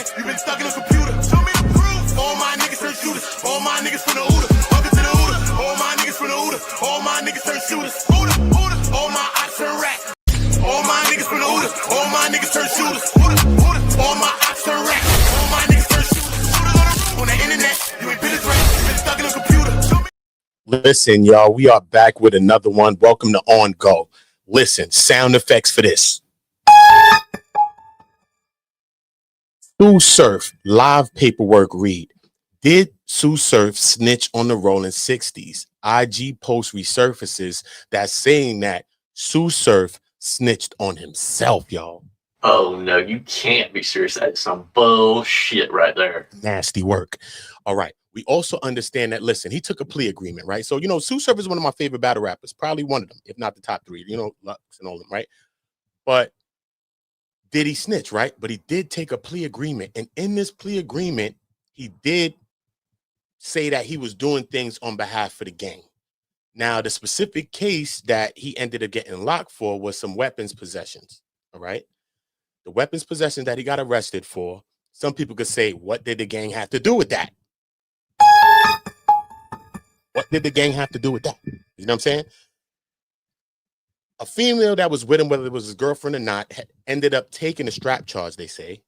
threat, you been stuck in a computer. Show me the proof. All my niggas turn shooters. All my niggas from the Uda. Welcome to the Uda. All my niggas from the Uda. All my niggas turn shooters. Uda. All my ops turn rap. All my niggas from the Uda. All my niggas turn shooters. Uda. All my ops turn rap. All my niggas turn shooters. On the internet, you ain't been a threat, you been stuck in a computer. Show me. Listen, y'all, we are back with another one. Welcome to On Go. Listen, sound effects for this. Tsu Surf live paperwork read. Did Tsu Surf snitch on the Rollin 60's? IG post resurfaces that's saying that Tsu Surf snitched on himself, y'all. Oh no, you can't be serious. That's some bullshit right there. Nasty work. All right. We also understand that, listen, he took a plea agreement, right? So, you know, Tsu Surf is one of my favorite battle rappers, probably one of them, if not the top three, you know, Lux and all them, right? But did he snitch, right? But he did take a plea agreement. And in this plea agreement, he did say that he was doing things on behalf of the gang. Now, the specific case that he ended up getting locked for was some weapons possessions, all right? The weapons possession that he got arrested for, some people could say, what did the gang have to do with that? What did the gang have to do with that? You know what I'm saying? A female that was with him, whether it was his girlfriend or not, ended up taking a strap charge, they say.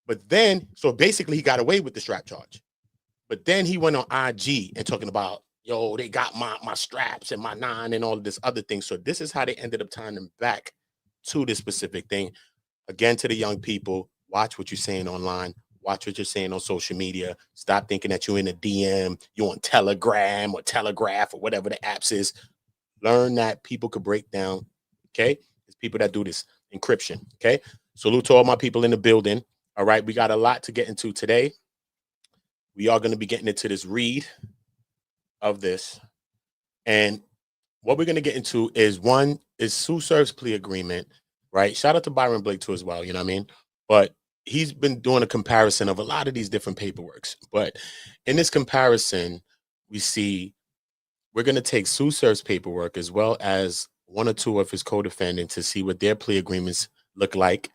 But then, so basically he got away with the strap charge. But then he went on IG and talking about, yo, they got my straps and my 9 and all of this other thing. So this is how they ended up tying him back to this specific thing. Again, to the young people, watch what you're saying online. Watch what you're saying on social media. Stop thinking that you're in a DM, you're on Telegram or Telegraph or whatever the apps is. Learn that people could break down, okay? There's people that do this encryption, okay? Salute to all my people in the building. All right, we got a lot to get into today. We are going to be getting into this read of this. And what we're going to get into is one is Tsu Surf's plea agreement, right? Shout out to Byron Blake too as well, you know what I mean? But he's been doing a comparison of a lot of these different paperworks. But in this comparison, we see we're going to take Tsu Surf's paperwork as well as one or two of his co-defendants to see what their plea agreements look like.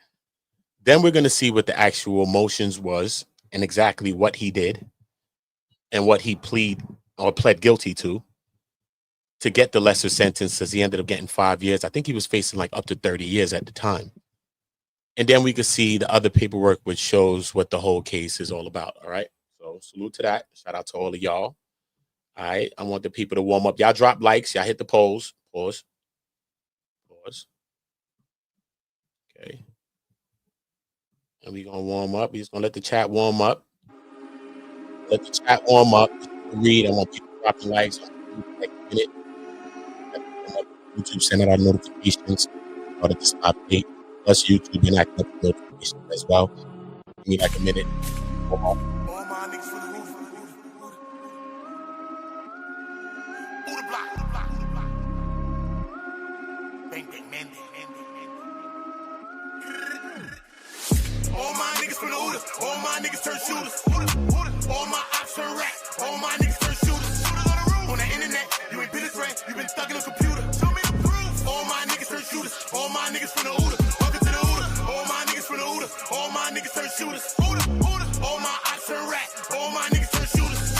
Then we're going to see what the actual motions was and exactly what he did and what he pled guilty to get the lesser sentence, as he ended up getting 5 years. I think he was facing like up to 30 years at the time. And then we could see the other paperwork, which shows what the whole case is all about. All right. So salute to that. Shout out to all of y'all. All right. I want the people to warm up. Y'all drop likes. Y'all hit the polls. Pause. Okay. And we're going to warm up. We're just going to let the chat warm up. Let the chat warm up. Read. I want people dropping likes. Like a minute. YouTube, send out our notifications. Started this update. Plus YouTube and active notifications as well. Give me like a minute. All my niggas for the roof. Uda block. Bang, bang, man. All my niggas from the Uda. All my niggas turn shooters. All my ops turn rap. All my niggas turn shooters. On the internet, you ain't been a threat. You been stuck in a computer. Show me the proof. All my niggas turn shooters. All my niggas from the Uda. All my niggas turn shooters. All my ops turn rap. All my niggas turn shooters.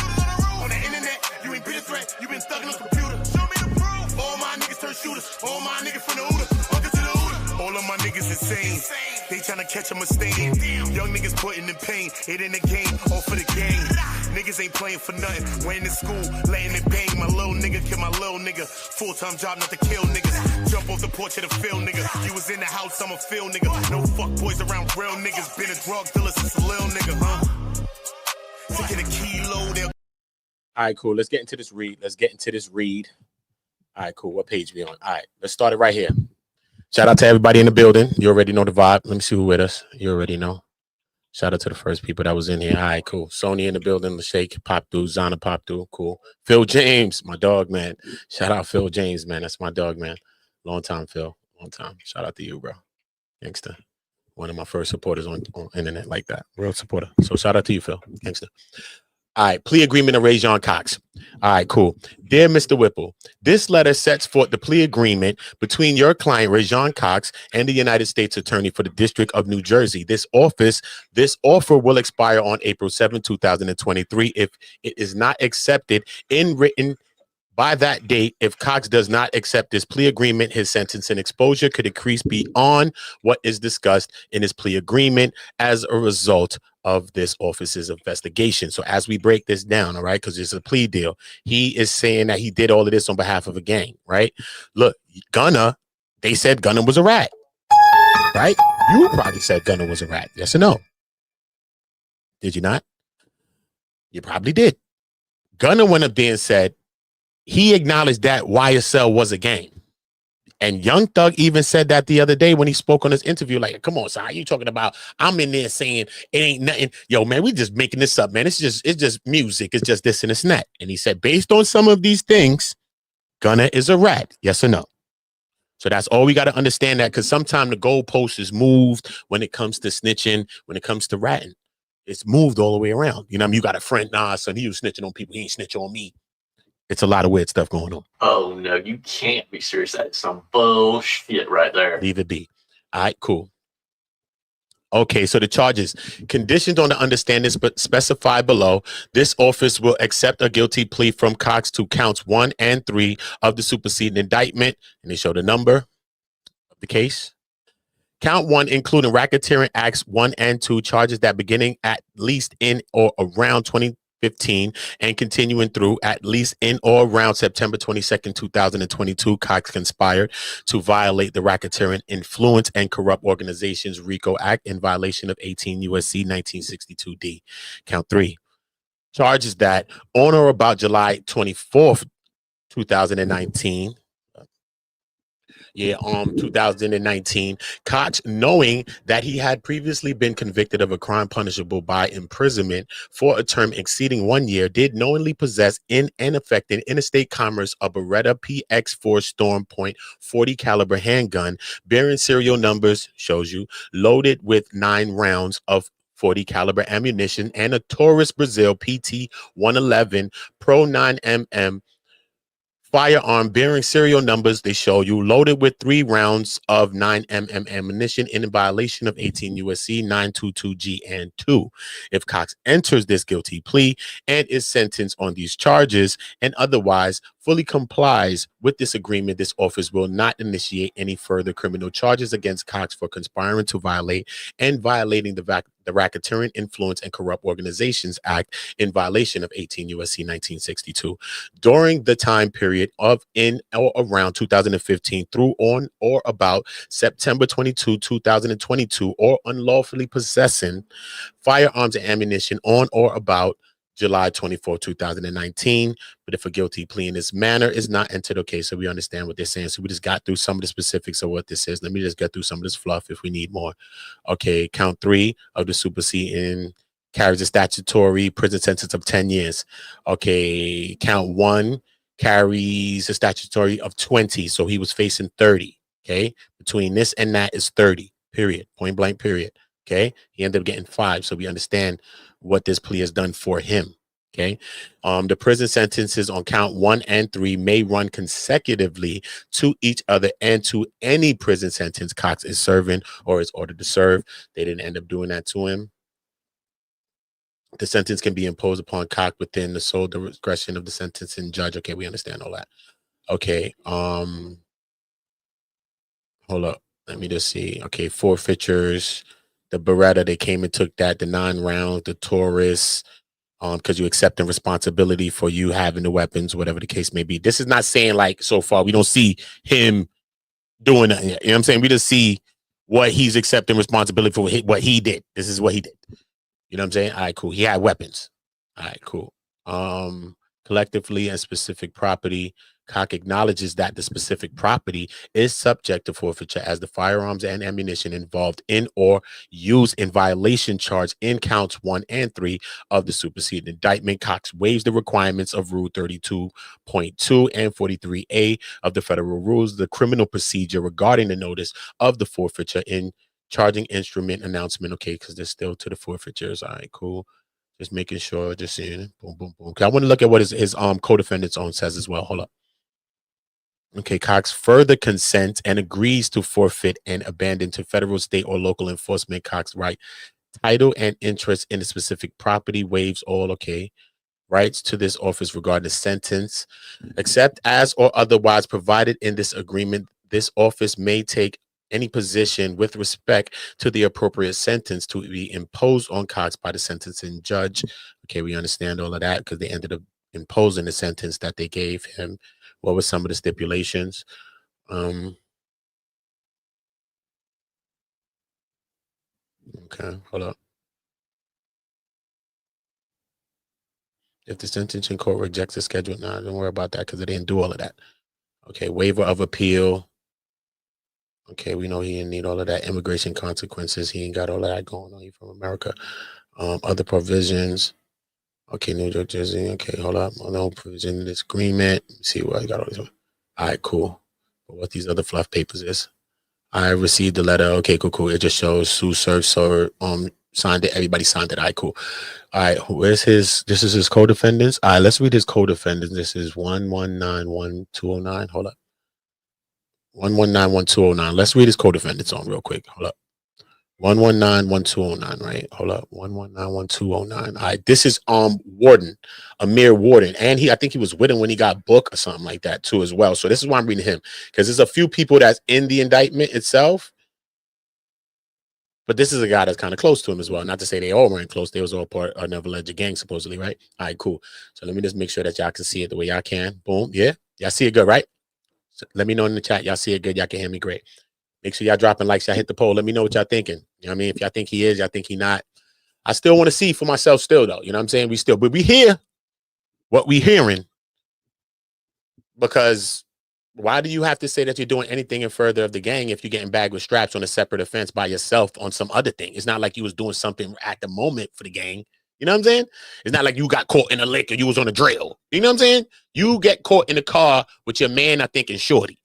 On the internet, you ain't been a threat. You been stuck in a computer. Show me the proof. All my niggas turn shooters. All my niggas from the Uda. Welcome to the Uda. All of my niggas insane. They tryna catch a mistake. Young niggas putting in pain. It in the game, all for the game. Niggas ain't playing for nothing. Went in school, letting it bang. My little nigga kill my little nigga. Full-time job not to kill niggas. Jump off the porch of the field, nigga. You was in the house, I'm a field nigga. No fuck boys around real niggas. Been a drug dealer since a little nigga, huh? Taking a kilo there. All right, cool. Let's get into this read. All right, cool. What page we on? All right, let's start it right here. Shout out to everybody in the building. You already know the vibe. Let me see who with us. You already know. Shout out to the first people that was in here. All right, cool. Sony in the building. Lashake, Pop Through, Zana Pop Through. Cool. Phil James, my dog, man. Shout out Phil James, man. That's my dog, man. Long time, Phil. Long time. Shout out to you, bro. Gangster. One of my first supporters on internet like that. Real supporter. So shout out to you, Phil. Gangster. All right, plea agreement of Rajon Cox. All right, cool. Dear Mr. Whipple, this letter sets forth the plea agreement between your client, Rajon Cox, and the United States Attorney for the District of New Jersey. This offer will expire on April 7, 2023. If it is not accepted in written by that date, if Cox does not accept this plea agreement, his sentence and exposure could increase beyond what is discussed in his plea agreement as a result of this office's investigation. So as we break this down, all right, because it's a plea deal, he is saying that he did all of this on behalf of a gang, right? Look, they said Gunna was a rat, right? You probably said Gunna was a rat. Yes or no? Did you not? You probably did. Gunna went up there and said, he acknowledged that YSL was a gang. And Young Thug even said that the other day when he spoke on his interview, like, come on, son, how you talking about? I'm in there saying it ain't nothing. Yo, man, we just making this up, man. It's just music. It's just this and it's that. And he said, based on some of these things, Gunna is a rat. Yes or no? So that's all we got to understand, that because sometimes the goalpost is moved when it comes to snitching, when it comes to ratting. It's moved all the way around. You know, I mean, you got a friend, nah, son, he was snitching on people. He ain't snitching on me. It's a lot of weird stuff going on. Oh, no, you can't be serious. That's some bullshit right there. Leave it be. All right, cool. Okay, so the charges. Conditioned on the understanding specified below, this office will accept a guilty plea from Cox to counts 1 and 3 of the superseding indictment. And they show the number of the case. Count 1, including racketeering acts 1 and 2, charges that beginning at least in or around 2015 and continuing through at least in or around September 22nd, 2022, Cox conspired to violate the Racketeering Influence and Corrupt Organizations RICO Act in violation of 18 U.S.C. 1962D. Count 3, charges that on or about July 24th, 2019, 2019, Cox, knowing that he had previously been convicted of a crime punishable by imprisonment for a term exceeding 1 year, did knowingly possess in and affect in interstate commerce a Beretta PX4 Storm Point .40 caliber handgun bearing serial numbers, shows you, loaded with 9 rounds of .40 caliber ammunition and a Taurus Brazil PT 111 Pro 9mm firearm bearing serial numbers, they show you, loaded with 3 rounds of 9mm ammunition in violation of 18 U.S.C. 922G and 2. If Cox enters this guilty plea and is sentenced on these charges and otherwise fully complies with this agreement, this office will not initiate any further criminal charges against Cox for conspiring to violate and violating the Racketeering Influence and Corrupt Organizations Act in violation of 18 U.S.C. 1962 during the time period of in or around 2015 through on or about September 22, 2022, or unlawfully possessing firearms and ammunition on or about July 24, 2019. But if a guilty plea in this manner is not entered, okay, so we understand what they're saying. So we just got through some of the specifics of what this is. Let me just get through some of this fluff if we need more. Okay, count 3 of the superseding carries a statutory prison sentence of 10 years. Okay, count 1 carries a statutory of 20. So he was facing 30. Okay, between this and that is 30, period, point blank, period. Okay, he ended up getting 5. So we understand what this plea has done for him. Okay, the prison sentences on count 1 and 3 may run consecutively to each other and to any prison sentence Cox is serving or is ordered to serve. They didn't end up doing that to him. The sentence can be imposed upon Cox within the sole discretion of the sentencing judge. Okay, we understand all that. Okay, hold up. Let me just see. Okay, forfeitures. The Beretta, they came and took that. The 9 rounds, the Taurus, because you accepting responsibility for you having the weapons, whatever the case may be. This is not saying like so far we don't see him doing that. You know what I'm saying? We just see what he's accepting responsibility for, what he did. This is what he did. You know what I'm saying? All right, cool. He had weapons. All right, cool. Collectively and specific property. Cox acknowledges that the specific property is subject to forfeiture as the firearms and ammunition involved in or used in violation charge in counts 1 and 3 of the superseding indictment. Cox waives the requirements of Rule 32.2 and 43A of the federal rules, the criminal procedure regarding the notice of the forfeiture in charging instrument announcement. Okay, because they're still to the forfeitures. All right, cool. Just making sure, just seeing it. Boom, boom, boom. Okay, I want to look at what his co-defendant's own says as well. Hold up. Okay, Cox further consents and agrees to forfeit and abandon to federal, state, or local enforcement Cox right, title, and interest in a specific property, waives all, okay, rights to this office regarding the sentence, except as or otherwise provided in this agreement. This office may take any position with respect to the appropriate sentence to be imposed on Cox by the sentencing judge. Okay, we understand all of that because they ended up imposing the sentence that they gave him. What were some of the stipulations? Okay, hold up. If the sentencing court rejects the schedule, nah, don't worry about that because they didn't do all of that. Okay, waiver of appeal. Okay, we know he didn't need all of that. Immigration consequences, he ain't got all of that going on. He from America. Other provisions. Okay, New Jersey. Okay, hold up. No provision in this agreement. Let's see what I got all these. All right, cool. But what these other fluff papers is. I received the letter. Okay, cool. It just shows Tsu Surf, so signed it. Everybody signed it. All right, cool. All right, where's his? This is his co-defendants. All right, let's read his co-defendants. This is 1191209. Hold up. 1191209. Let's read his co-defendants on real quick. Hold up. 1191209, right? Hold up. 1191209. All right, this is Warden, Amir Warden, and I think he was with him when he got booked or something like that too as well. So this is why I'm reading him, because there's a few people that's in the indictment itself, but this is a guy that's kind of close to him as well. Not to say they all weren't close; they was all part of another alleged gang, supposedly, right? All right, cool. So let me just make sure that y'all can see it the way y'all can. Boom, yeah, y'all see it good, right? So let me know in the chat. Y'all see it good. Y'all can hear me great. Make sure y'all dropping likes. Y'all hit the poll. Let me know what y'all thinking. You know what I mean? If y'all think he is, y'all think he not. I still want to see for myself still, though. You know what I'm saying? But we hear what we hearing. Because why do you have to say that you're doing anything in further of the gang if you're getting bagged with straps on a separate offense by yourself on some other thing? It's not like you was doing something at the moment for the gang. You know what I'm saying? It's not like you got caught in a lick or you was on a drill. You know what I'm saying? You get caught in the car with your man, I think, and shorty.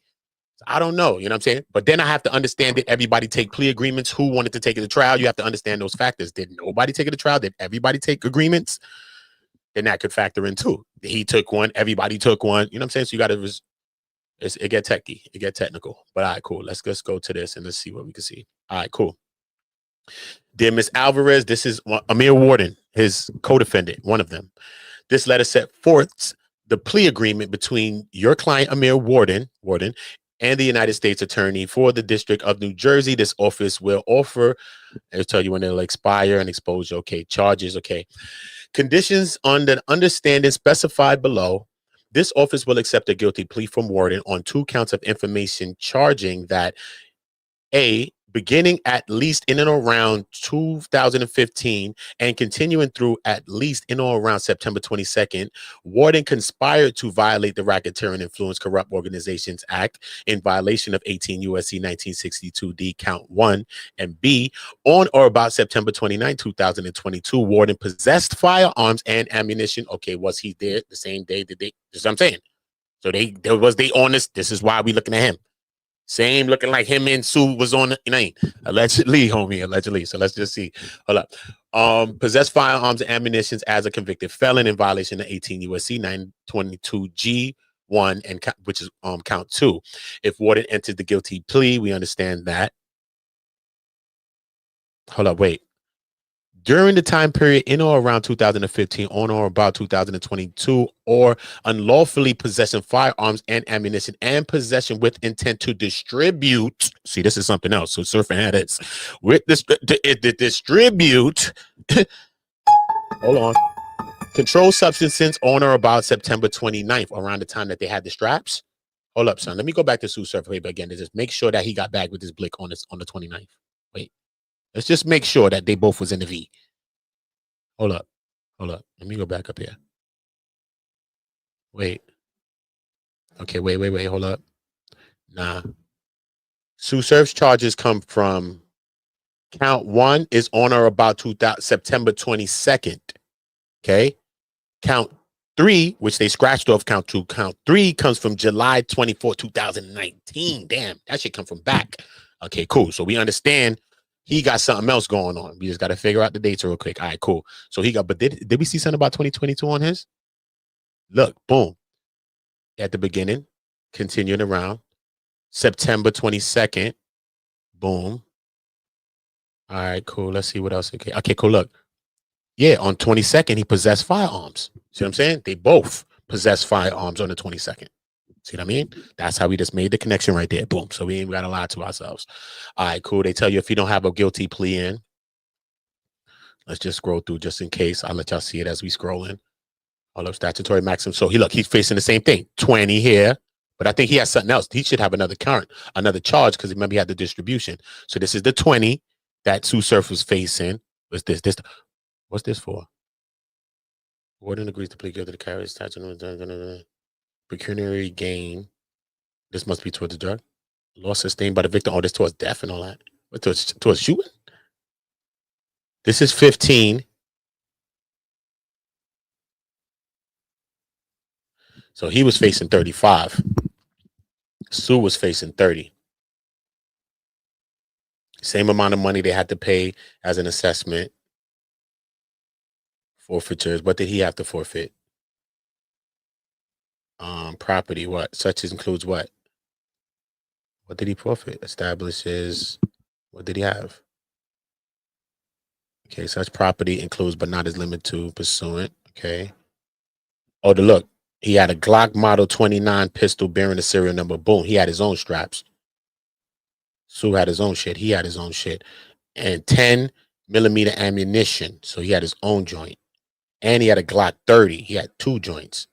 I don't know, you know what I'm saying? But then I have to understand, did everybody take plea agreements? Who wanted to take it to trial? You have to understand those factors. Did nobody take it to trial? Did everybody take agreements? Then that could factor in too. He took one, everybody took one. You know what I'm saying? So you got to, it get techy, it get technical. But all right, cool. Let's just go to this and let's see what we can see. All right, cool. Dear Miss Alvarez, this is Amir Warden, his co-defendant, one of them. This letter set forth the plea agreement between your client, Amir Warden, and the United States Attorney for the District of New Jersey. This office will offer, it'll tell you when it'll expire and exposure. Okay, charges. Okay, conditions on the understanding specified below. This office will accept a guilty plea from Warden on 2 counts of information charging that A, beginning at least in and around 2015 and continuing through at least in or around September 22nd, Warden conspired to violate the Racketeering Influence Corrupt Organizations Act in violation of 18 U.S.C. 1962 D, count 1, and B, on or about September 29, 2022, Warden possessed firearms and ammunition. Okay, was he there the same day that they, this is what I'm saying. So was they on this? This is why we looking at him. Same looking like him and Sue was on the name. Allegedly, homie, allegedly. So let's just see. Hold up. Possess firearms and ammunition as a convicted felon in violation of 18 U.S.C. 922 G1, and which is count 2. If Warden entered the guilty plea, we understand that. Hold up, wait. During the time period in or around 2015, on or about 2022, or unlawfully possessing firearms and ammunition and possession with intent to distribute. See, this is something else. So Surfing had it. With this, distribute. Hold on. Controlled substances on or about September 29th, around the time that they had the straps. Hold up, son. Let me go back to Tsu Surf again to just make sure that he got back with his blick on the 29th. Wait. Let's just make sure that they both was in the V. Hold up. Let me go back up here. Wait. Okay, wait. Hold up. Nah. Tsu Surf's charges come from count 1 is on or about September 22nd. Okay. Count 3, which they scratched off count 2. Count 3 comes from July 24, 2019. Damn, that should come from back. Okay, cool. So we understand He got something else going on. We just got to figure out the dates real quick. All right, cool. So he got, but did we see something about 2022 on his? Look, boom. At the beginning, continuing around. September 22nd, boom. All right, cool. Let's see what else. Okay, cool. Look. Yeah, on 22nd, he possessed firearms. See what I'm saying? They both possessed firearms on the 22nd. See what I mean? That's how we just made the connection right there. Boom. So we ain't got to lie to ourselves. All right, cool. They tell you if you don't have a guilty plea in. Let's just scroll through just in case. I'll let y'all see it as we scroll in. All of statutory maximum. So he's facing the same thing. 20 here. But I think he has something else. He should have another charge because remember he had the distribution. So this is the 20 that Tsu Surf was facing. What's this? What's this for? Warden agrees to plead guilty to carry statute. Pecuniary gain. This must be towards the drug. Loss sustained by the victim. Oh, this towards death and all that. What, towards shooting? This is 15. So he was facing 35. Tsu was facing 30. Same amount of money they had to pay as an assessment. Forfeitures. What did he have to forfeit? Property. What? Such as includes what? What did he forfeit? Establishes. What did he have? Okay, such property includes but not as limited to pursuant. Okay. Oh, look. He had a Glock Model 29 pistol bearing the serial number. Boom. He had his own straps. Tsu had his own shit. He had his own shit. And 10 millimeter ammunition. So he had his own joint. And he had a Glock 30. He had 2 joints.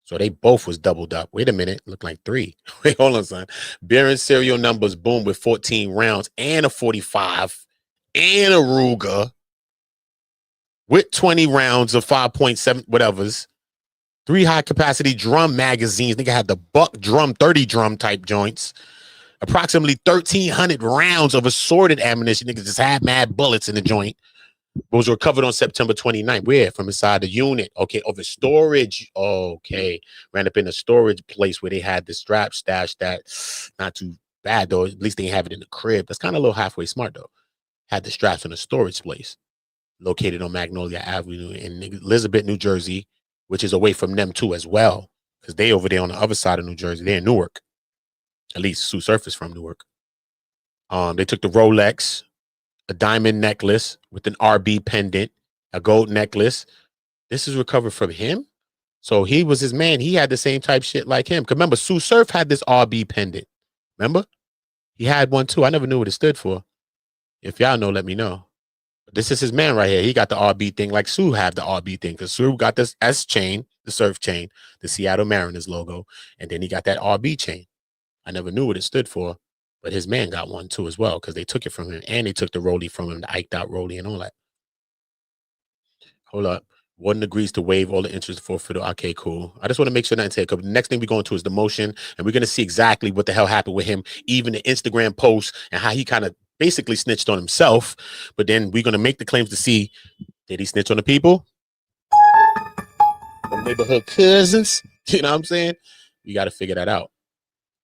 So they both was doubled up. Wait a minute. Looked like 3. Wait, hold on, son. Bearing serial numbers, boom, with 14 rounds and a 45 and a Ruger with 20 rounds of 5.7 whatevers. 3 high capacity drum magazines. Nigga had the buck drum, 30 drum type joints. Approximately 1,300 rounds of assorted ammunition. Niggas just had mad bullets in the joint. Was recovered on September 29th. Where? From inside the unit. Okay, over storage. Okay. Ran up in a storage place where they had the strap stashed. That not too bad, though. At least they have it in the crib. That's kind of a little halfway smart, though. Had the straps in a storage place located on Magnolia Avenue in Elizabeth, New Jersey, which is away from them, too, as well. Because they over there on the other side of New Jersey. They're in Newark. At least Tsu Surf is from Newark. They took the Rolex, a diamond necklace with an RB pendant, a gold necklace. This is recovered from him. So he was his man. He had the same type shit like him. Because remember, Tsu Surf had this RB pendant. Remember? He had one too. I never knew what it stood for. If y'all know, let me know. But this is his man right here. He got the RB thing like Tsu had the RB thing. Because Tsu got this S chain, the surf chain, the Seattle Mariners logo. And then he got that RB chain. I never knew what it stood for. But his man got one too as well, because they took it from him. And they took the rollie from him, the Iked out rollie and all that. Hold up. Warden agrees to waive all the interest forfeit. Okay, cool. I just want to make sure nothing's here. The next thing we're going to is the motion. And we're going to see exactly what the hell happened with him. Even the Instagram post and how he kind of basically snitched on himself. But then we're going to make the claims to see, did he snitch on the people? The neighborhood cousins? You know what I'm saying? You got to figure that out.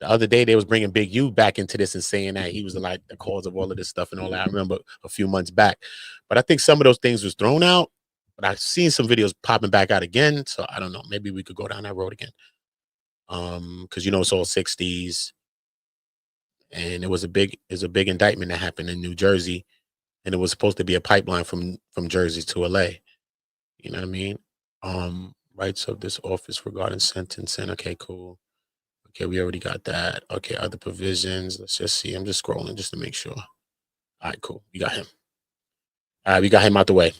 The other day, they was bringing BigU back into this and saying that he was like the cause of all of this stuff and all that. I remember a few months back. But I think some of those things was thrown out. But I've seen some videos popping back out again. So I don't know. Maybe we could go down that road again. Because, you know, it's all 60's. And it was a big indictment that happened in New Jersey. And it was supposed to be a pipeline from Jersey to LA. You know what I mean? Rights of this office regarding sentencing. Okay, cool. Okay, we already got that. Okay, other provisions. Let's just see. I'm just scrolling just to make sure. All right, cool. We got him. All right, we got him out the way.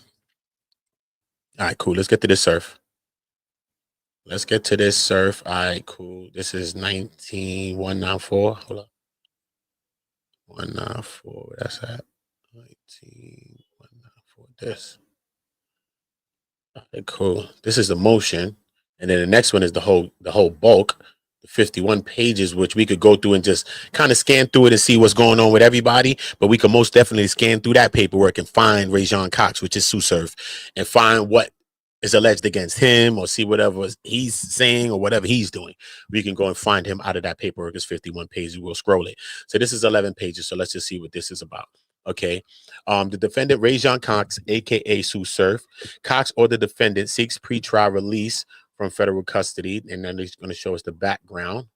All right, cool. Let's get to this surf. Let's get to this surf. All right, cool. This is 19194. Hold up. 194. Where that's at? 19194. This. All right, cool. This is the motion. And then the next one is the whole bulk. 51 pages, which we could go through and just kind of scan through it and see what's going on with everybody. But we could most definitely scan through that paperwork and find Rajon Cox, which is Tsu Surf, and find what is alleged against him or see whatever he's saying or whatever he's doing. We can go and find him out of that paperwork. It's 51 pages. We'll scroll it. So this is 11 pages. So let's just see what this is about. Okay. The defendant, Rajon Cox, aka Tsu Surf. Cox or the defendant seeks pretrial release from federal custody, and then he's going to show us the background.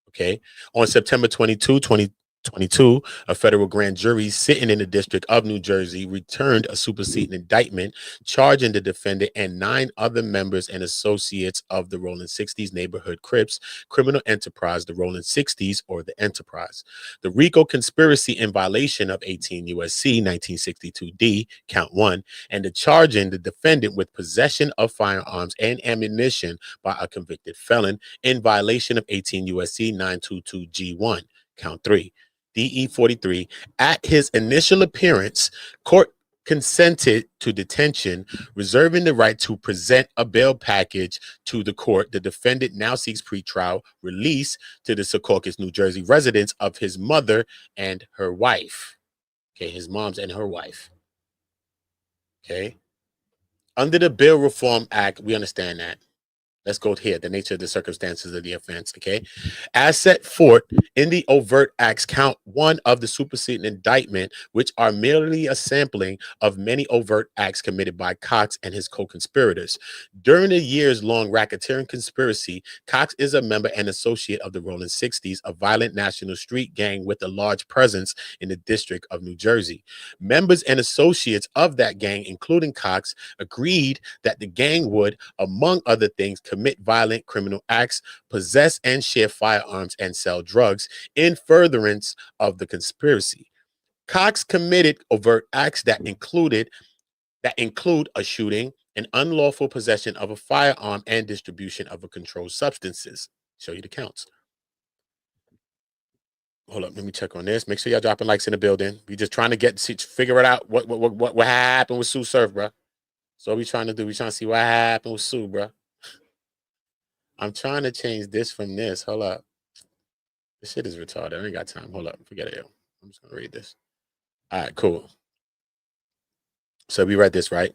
Okay. On September 22, 2022, a federal grand jury sitting in the District of New Jersey returned a superseding indictment charging the defendant and 9 other members and associates of the Rollin 60's neighborhood Crips criminal enterprise, the Rollin 60's or the Enterprise. The RICO conspiracy in violation of 18 U.S.C. 1962D, count 1, and the charging the defendant with possession of firearms and ammunition by a convicted felon in violation of 18 U.S.C. 922G1, count 3. DE 43. At his initial appearance, court consented to detention, reserving the right to present a bail package to the court. The defendant now seeks pretrial release to the Secaucus, New Jersey residence of his mother and her wife. Okay, his mom's and her wife. Okay. Under the Bail Reform Act, we understand that. Let's go here. The nature of the circumstances of the offense. Okay. As set forth in the overt acts, count 1 of the superseding indictment, which are merely a sampling of many overt acts committed by Cox and his co-conspirators. During the years-long racketeering conspiracy, Cox is a member and associate of the Rollin 60's, a violent national street gang with a large presence in the District of New Jersey. Members and associates of that gang, including Cox, agreed that the gang would, among other things, commit violent criminal acts, possess and share firearms, and sell drugs in furtherance of the conspiracy. Cox committed overt acts that include a shooting, an unlawful possession of a firearm, and distribution of a controlled substances. Show you the counts. Hold up, let me check on this. Make sure y'all dropping likes in the building. We just trying to figure it out what happened with Tsu Surf, bro. So we trying to do. We trying to see what happened with Tsu, bro. I'm trying to change this from this. Hold up. This shit is retarded. I ain't got time. Hold up. Forget it. I'm just going to read this. All right, cool. So we read this, right?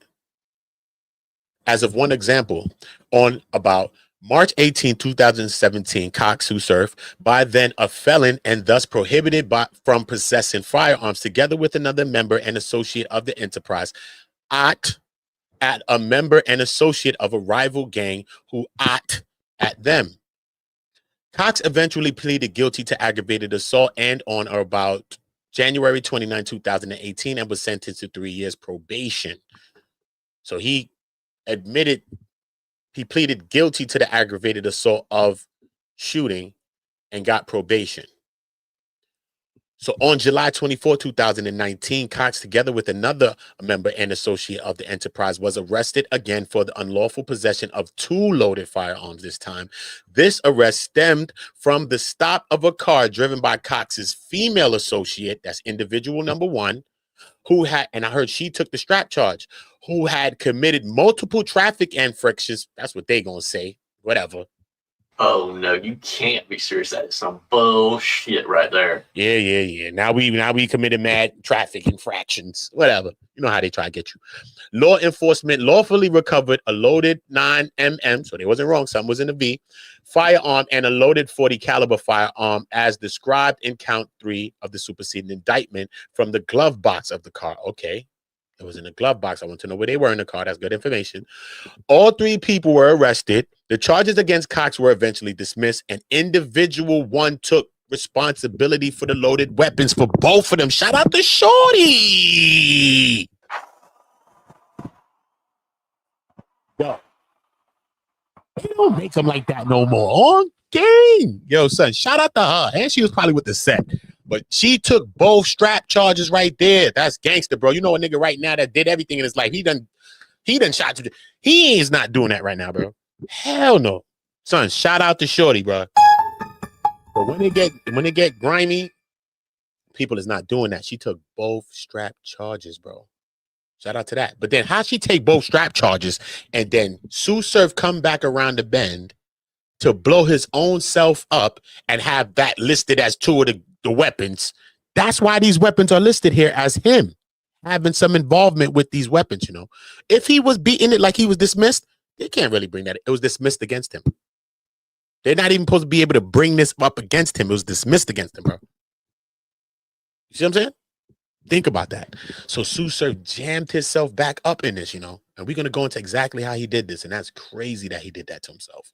As of one example, on about March 18, 2017, Cox, Tsu Surf, by then a felon and thus prohibited from possessing firearms, together with another member and associate of the enterprise, at a member and associate of a rival gang who at them. Cox eventually pleaded guilty to aggravated assault and on or about January 29, 2018, and was sentenced to 3 years probation. So he pleaded guilty to the aggravated assault of shooting and got probation. So on July 24, 2019, Cox, together with another member and associate of the enterprise, was arrested again for the unlawful possession of 2 loaded firearms this time. This arrest stemmed from the stop of a car driven by Cox's female associate, that's individual number 1, who had, and I heard she took the strap charge, who had committed multiple traffic infractions. That's what they gonna say, whatever. Oh no, you can't be serious. That is some bullshit right there. Yeah. Now we committed mad traffic infractions. Whatever. You know how they try to get you. Law enforcement lawfully recovered a loaded 9mm, so they wasn't wrong, something was in the V, firearm and a loaded .40 caliber firearm as described in count 3 of the superseding indictment from the glove box of the car. Okay. It was in the glove box. I want to know where they were in the car. That's good information. All 3 people were arrested. The charges against Cox were eventually dismissed, and individual 1 took responsibility for the loaded weapons for both of them. Shout out to Shorty. Yo, they don't make them like that no more. On game. Yo, son, shout out to her. And she was probably with the set. But she took both strap charges right there. That's gangster, bro. You know a nigga right now that did everything in his life. He done shot you. He is not doing that right now, bro. Hell no. Son, shout out to Shorty, bro. But when they get grimy, people is not doing that. She took both strap charges, bro. Shout out to that. But then how she take both strap charges and then Tsu Surf come back around the bend to blow his own self up and have that listed as 2 of the weapons. That's why these weapons are listed here as him having some involvement with these weapons, you know. If he was beating it like he was dismissed, they can't really bring that. It was dismissed against him. They're not even supposed to be able to bring this up against him. It was dismissed against him, bro. You see what I'm saying? Think about that. So Tsu Surf jammed himself back up in this, and we're going to go into exactly how he did this. And that's crazy that he did that to himself.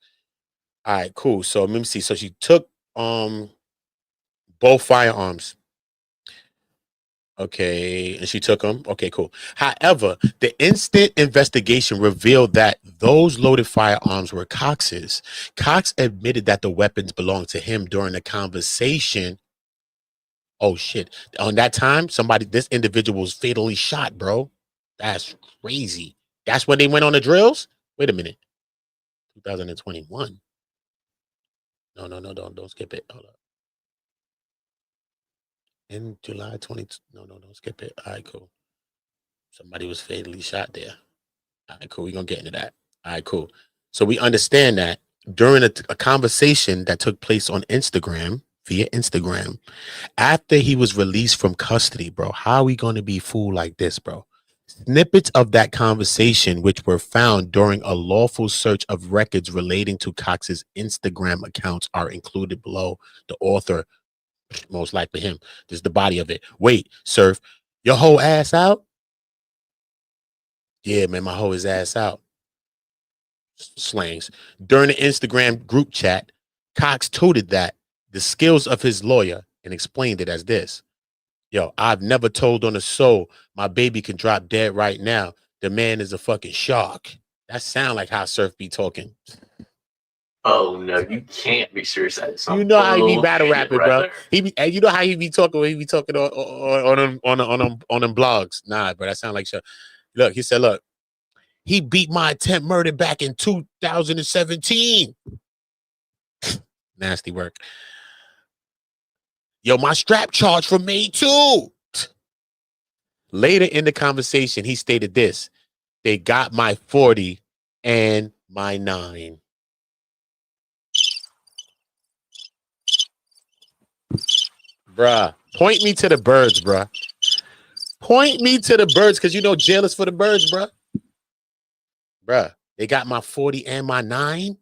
All right, cool. So let me see. So she took both firearms. Okay, and she took them. Okay, cool. However, the instant investigation revealed that those loaded firearms were Cox's. Cox admitted that the weapons belonged to him during the conversation. Oh shit. On that time, this individual was fatally shot, bro. That's crazy. That's when they went on the drills? Wait a minute. 2021. No, don't skip it. Hold up. In July 20. No, don't skip it. All right, cool. Somebody was fatally shot there. All right, cool. We're going to get into that. All right, cool. So we understand that during a conversation that took place on Instagram, via Instagram, after he was released from custody, bro, how are we going to be fooled like this, bro? Snippets of that conversation, which were found during a lawful search of records relating to Cox's Instagram accounts, are included below. The author, most likely him. This is the body of it. Wait, Surf, your whole ass out? Yeah, man, my whole his ass out. Slangs. During the Instagram group chat, Cox touted that the skills of his lawyer and explained it as this. Yo, I've never told on a soul my baby can drop dead right now. The man is a fucking shark. That sound like how Surf be talking. Oh no, you can't be serious. That's some You know how he be battle bullshit rapping, right bro. there. He be, and you know how he be talking when he be talking on them blogs. Nah, bro, that sound like shit. Look, he said, look, he beat my attempt murder back in 2017. Nasty work. Yo, my strap charge for me too. Later in the conversation, he stated this. They got my 40 and my 9. Bruh, point me to the birds, bruh. Point me to the birds, because you know jail is for the birds, bruh. Bruh, they got my 40 and my 9?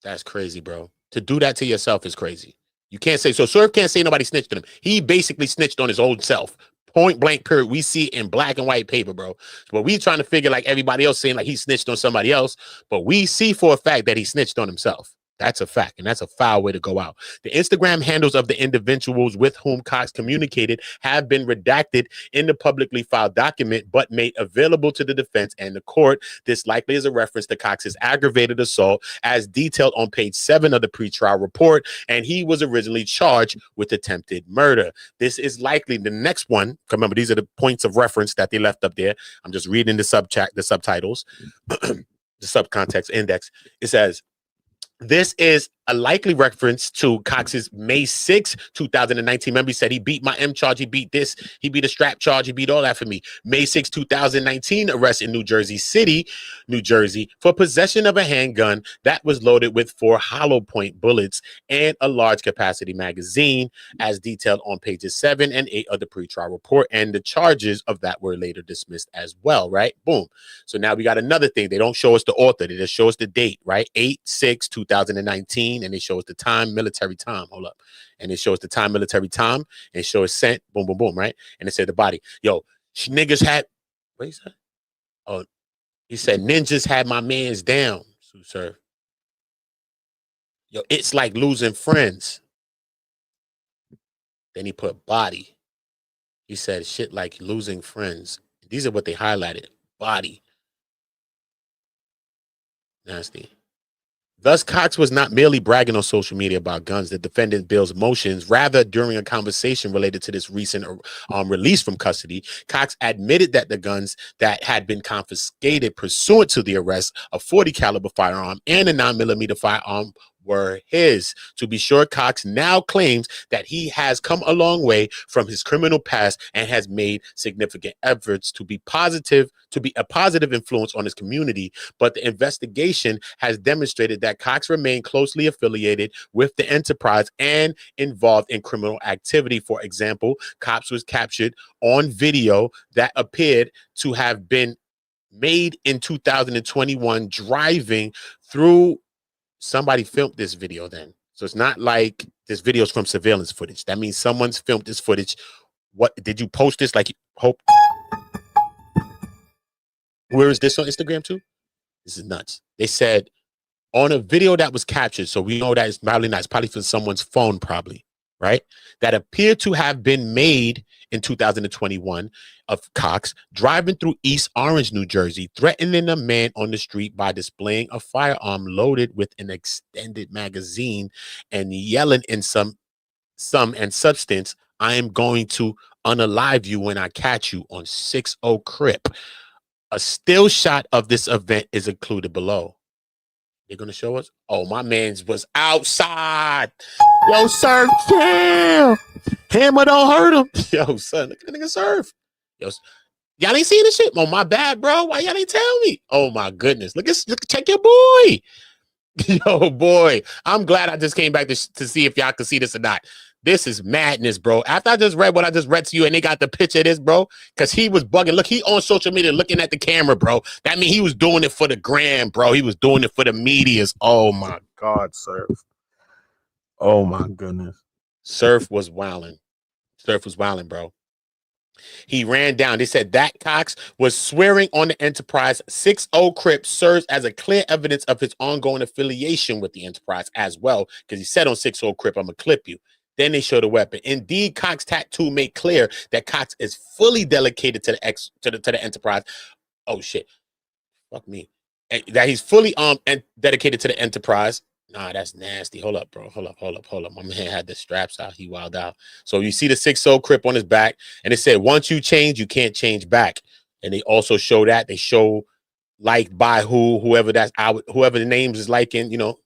That's crazy, bro. To do that to yourself is crazy. You can't say, so Surf can't say nobody snitched on him. He basically snitched on his own self. Point blank period. We see it in black and white paper, bro. But we trying to figure like everybody else saying like he snitched on somebody else. But we see for a fact that he snitched on himself. That's a fact, and that's a foul way to go out. The Instagram handles of the individuals with whom Cox communicated have been redacted in the publicly filed document, but made available to the defense and the court. This likely is a reference to Cox's aggravated assault as detailed on page 7 of the pretrial report, and he was originally charged with attempted murder. This is likely the next one. Remember, these are the points of reference that they left up there. I'm just reading the subtitles, the subcontext index. It says, this is a likely reference to Cox's May 6, 2019. Remember, he said he beat my M charge, he beat this, he beat a strap charge, he beat all that for me. May 6, 2019, arrest in New Jersey City, New Jersey, for possession of a handgun that was loaded with 4 hollow point bullets and a large capacity magazine, as detailed on pages 7 and 8 of the pretrial report. And the charges of that were later dismissed as well, right? Boom. So now we got another thing. They don't show us the author, they just show us the date, right? 8/6/2019. And they show us the time, military time. Hold up. And it shows the time, military time. And show us sent. Boom, boom, boom, right? And it said the body. Yo, niggas had. What he said? Oh, he said ninjas had my mans down. Tsu Surf. Yo, it's like losing friends. Then he put body. He said shit like losing friends. These are what they highlighted. Body. Nasty. Thus, Cox was not merely bragging on social media about guns. The defendant Bill's motions, rather during a conversation related to this recent release from custody, Cox admitted that the guns that had been confiscated pursuant to the arrest, a 40 caliber firearm and a 9mm firearm, were his. To be sure, Cox now claims that he has come a long way from his criminal past and has made significant efforts to be a positive influence on his community. But the investigation has demonstrated that Cox remained closely affiliated with the enterprise and involved in criminal activity. For example, Cox was captured on video that appeared to have been made in 2021 driving through. Somebody filmed this video then. So it's not like this video is from surveillance footage. That means someone's filmed this footage What did you post this? Like, hope. Where is this on Instagram too? This is nuts. They said on a video that was captured, so we know that it's probably not. It's probably from someone's phone, probably, right? That appeared to have been made in 2021 of Cox driving through East Orange, New Jersey, threatening a man on the street by displaying a firearm loaded with an extended magazine and yelling in some and substance, "I am going to unalive you when I catch you" on 60 Crip. A still shot of this event is included below. They're gonna show us. Oh, my man's was outside. Yo, Surf, chill. Hammer don't hurt him. Yo, son, look at the nigga Surf. Yo, y'all ain't seen this shit. Oh, my bad, bro. Why y'all ain't tell me? Oh my goodness. Look, check your boy. Yo, boy. I'm glad I just came back to see if y'all could see this or not. This is madness, bro. After I just read what I just read to you and they got the picture of this, bro, because he was bugging. Look, he on social media looking at the camera, bro. That means he was doing it for the gram, bro. He was doing it for the medias. Oh, my God, Surf. Oh, my goodness. Surf was wilding. Surf was wilding, bro. He ran down. They said that Cox was swearing on the enterprise. 60 Crip serves as a clear evidence of his ongoing affiliation with the enterprise as well, because he said on 60 Crip, "I'm going to clip you." Then they showed a weapon. Indeed, Cox tattoo made clear that Cox is fully dedicated to the enterprise. Oh shit, fuck me. And that he's fully and dedicated to the enterprise. Nah, that's nasty. Hold up, bro. Hold up. My man had the straps out. He wild out. So you see the 60 Crip on his back, and it said, "Once you change, you can't change back." And they also show that. They show liked by whoever that's out, whoever the names is liking, you know.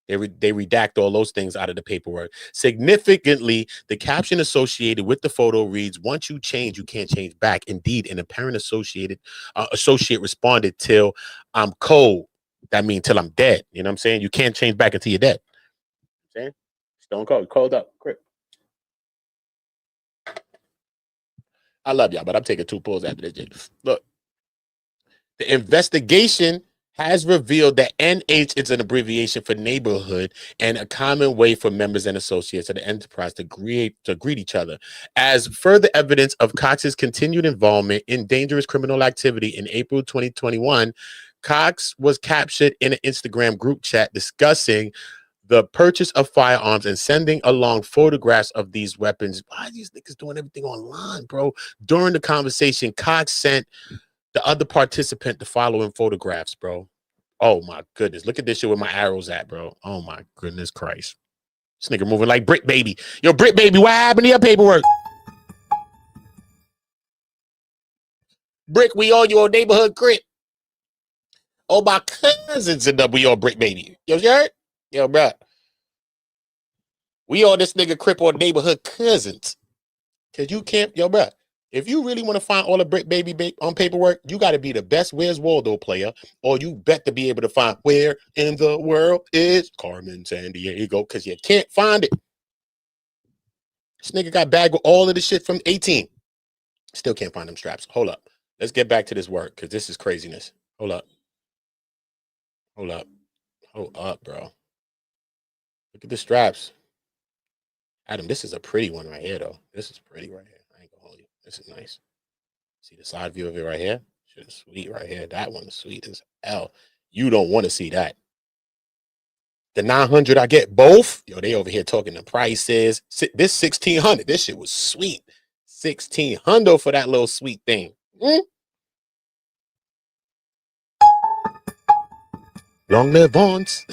They redact all those things out of the paperwork. Significantly, the caption associated with the photo reads, "Once you change, you can't change back." Indeed, an apparent associate responded, "Till I'm cold." That means till I'm dead. You know what I'm saying? You can't change back until you're dead. You know what I'm saying? Stone cold, cold up, Crip. I love y'all, but I'm taking 2 pulls after this. Look, the investigation has revealed that NH is an abbreviation for neighborhood and a common way for members and associates of the enterprise to greet each other. As further evidence of Cox's continued involvement in dangerous criminal activity, in April 2021, Cox was captured in an Instagram group chat discussing the purchase of firearms and sending along photographs of these weapons. Why are these niggas doing everything online, bro? During the conversation, Cox sent the other participant the following photographs, bro. Oh my goodness. Look at this shit where my arrows at, bro. Oh my goodness Christ. This nigga moving like Brick Baby. Yo, Brick Baby, what happened to your paperwork? Brick, we on your neighborhood Crip. Oh, my cousins in the we on Brick Baby. Yo, you heard? Yo, bro. We on this nigga Crip on neighborhood cousins. Cause you can't, yo, bro. If you really want to find all the Brick Baby on paperwork, you got to be the best Where's Waldo player, or you bet to be able to find where in the world is Carmen Sandiego, because you can't find it. This nigga got bagged with all of the shit from 18. Still can't find them straps. Hold up. Let's get back to this work, because this is craziness. Hold up. Hold up, bro. Look at the straps. Adam, this is a pretty one right here, though. This is pretty right here. I ain't gonna hold you. This is nice. See the side view of it right here? Shit is sweet right here. That one is sweet as hell. You don't want to see that. The 900, I get both. Yo, they over here talking the prices. This 1600. This shit was sweet. 1600 for that little sweet thing. Long live Vaughns.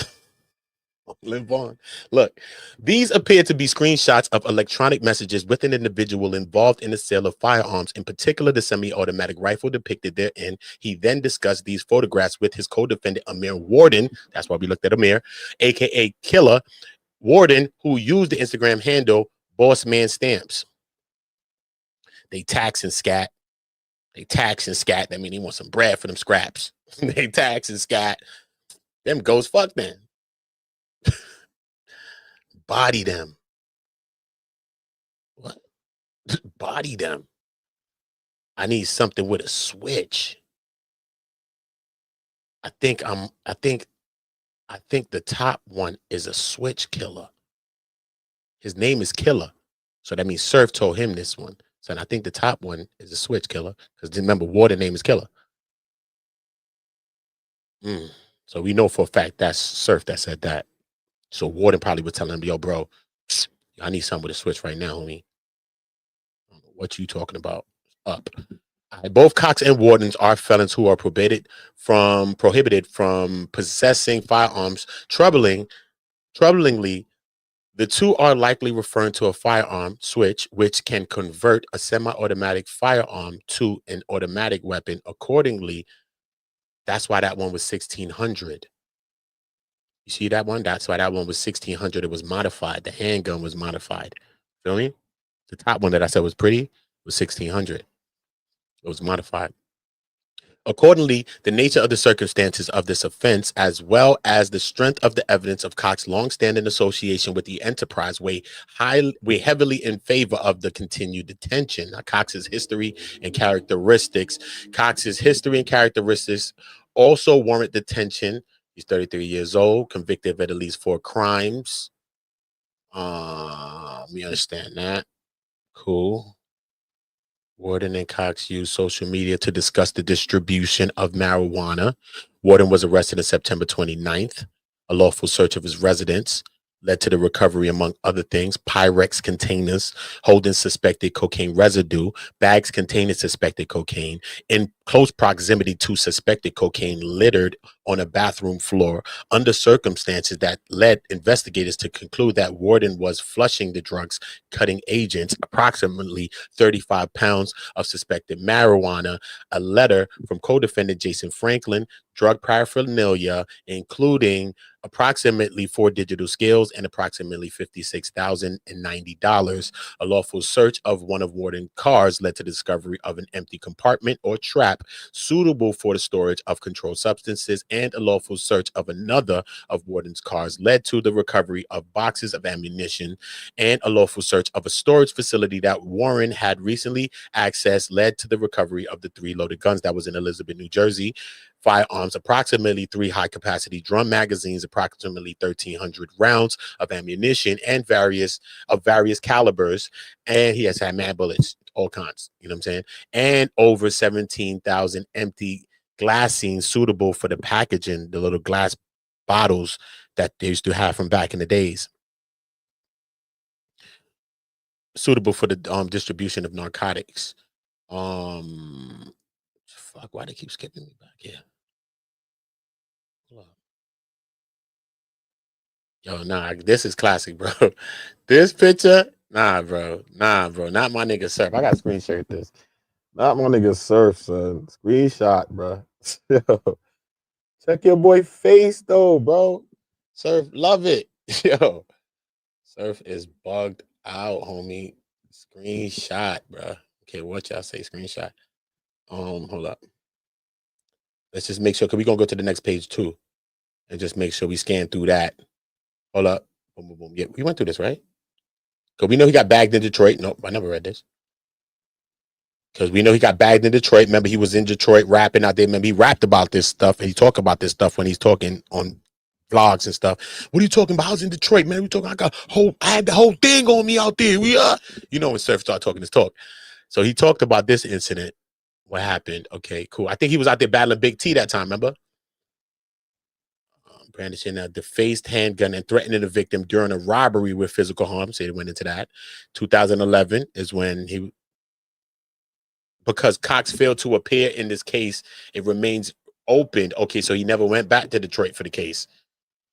Live on. Look, these appear to be screenshots of electronic messages with an individual involved in the sale of firearms, in particular the semi-automatic rifle depicted therein. He then discussed these photographs with his co-defendant Amir Warden. That's why we looked at Amir, aka Killer Warden, who used the Instagram handle Boss Man Stamps. They tax and scat. That means he wants some bread for them scraps. They tax and scat. Them goes fuck then. Body them. What? Body them. I need something with a switch. I think the top one is a switch killer. His name is Killer. So that means Surf told him this one. So I think the top one is a switch killer, because remember, Warden name is Killer. So we know for a fact that's Surf that said that. So Warden probably was telling him, yo, bro, I need something with a switch right now, homie. What you talking about? Up. Both Cox and Wardens are felons who are prohibited from possessing firearms. Troublingly, the two are likely referring to a firearm switch, which can convert a semi-automatic firearm to an automatic weapon. Accordingly, that's why that one was 1600. You see that one? That's why that one was 1600. It was modified. The handgun was modified. Feel me? The top one that I said was pretty was 1600. It was modified. Accordingly, the nature of the circumstances of this offense, as well as the strength of the evidence of Cox's longstanding association with the enterprise, weigh heavily in favor of the continued detention. Now, Cox's history and characteristics also warrant detention. He's 33 years old, convicted of at least 4 crimes. We understand that. Cool. Warden and Cox used social media to discuss the distribution of marijuana. Warden was arrested on September 29th. A lawful search of his residence led to the recovery, among other things, Pyrex containers holding suspected cocaine residue, bags containing suspected cocaine, in close proximity to suspected cocaine littered on a bathroom floor, under circumstances that led investigators to conclude that Warden was flushing the drugs, cutting agents, approximately 35 pounds of suspected marijuana, a letter from co-defendant Jason Franklin, drug paraphernalia, including approximately 4 digital scales and approximately $56,090. A lawful search of one of Warden's cars led to the discovery of an empty compartment or trap suitable for the storage of controlled substances, and a lawful search of another of Warden's cars led to the recovery of boxes of ammunition, and a lawful search of a storage facility that Warren had recently accessed led to the recovery of the 3 loaded guns that was in Elizabeth, New Jersey. Firearms, approximately 3 high-capacity drum magazines, approximately 1,300 rounds of ammunition, and various calibers. And he has had mad bullets, all kinds. You know what I'm saying? And over 17,000 empty glassines suitable for the packaging, the little glass bottles that they used to have from back in the days, suitable for the distribution of narcotics. Fuck, why they keep skipping me back here? Yo, nah, this is classic, bro. This picture, nah, bro. Not my nigga Surf. I got to screenshot this. Not my nigga Surf, son. Screenshot, bro. Yo, check your boy face, though, bro. Surf, love it. Yo, Surf is bugged out, homie. Screenshot, bro. Okay, what y'all say? Screenshot. Hold up. Let's just make sure, because we're going to go to the next page, too. And just make sure we scan through that. Hold up. Boom, boom, boom. Yeah, we went through this, right? Because we know he got bagged in Detroit. Nope, I never read this. Because we know he got bagged in Detroit. Remember, he was in Detroit rapping out there. Remember, he rapped about this stuff, and he talked about this stuff when he's talking on vlogs and stuff. What are you talking about? I was in Detroit, man. We talking. I had the whole thing on me out there. You know, when Surf started talking his talk. So he talked about this incident. What happened? Okay, cool. I think he was out there battling Big T that time. Remember? Brandishing a defaced handgun and threatening the victim during a robbery with physical harm. So they went into that. 2011 is when because Cox failed to appear in this case, it remains open. Okay, so he never went back to Detroit for the case.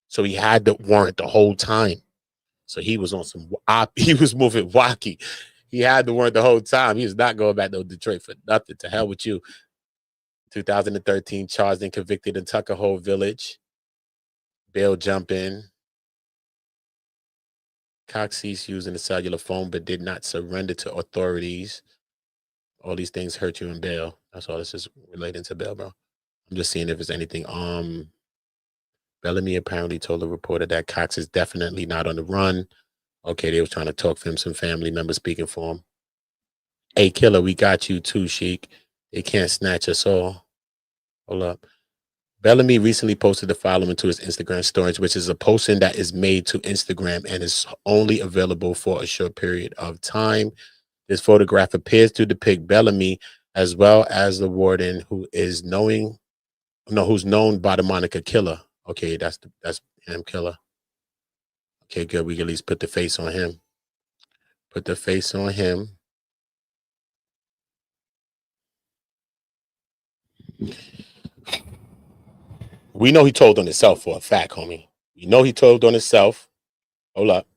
So he had the warrant the whole time. So he was on he was moving wacky. He had the warrant the whole time. He was not going back to Detroit for nothing. To hell with you. 2013, charged and convicted in Tuckahoe Village. Bail jumping. Cox ceased using the cellular phone but did not surrender to authorities. All these things hurt you in bail. That's all this is relating to bail, bro. I'm just seeing if there's anything. Bellamy apparently told the reporter that Cox is definitely not on the run. Okay, they was trying to talk for him, some family members speaking for him. Hey, killer, we got you too, Sheik. They can't snatch us all. Hold up. Bellamy recently posted the following to his Instagram stories, which is a posting that is made to Instagram and is only available for a short period of time. This photograph appears to depict Bellamy as well as the warden, who is who's known by the moniker Killer. Okay, that's him, Killer. Okay, good. We can at least put the face on him. Put the face on him. We know he told on himself for a fact, homie. We know he told on himself. Hold up.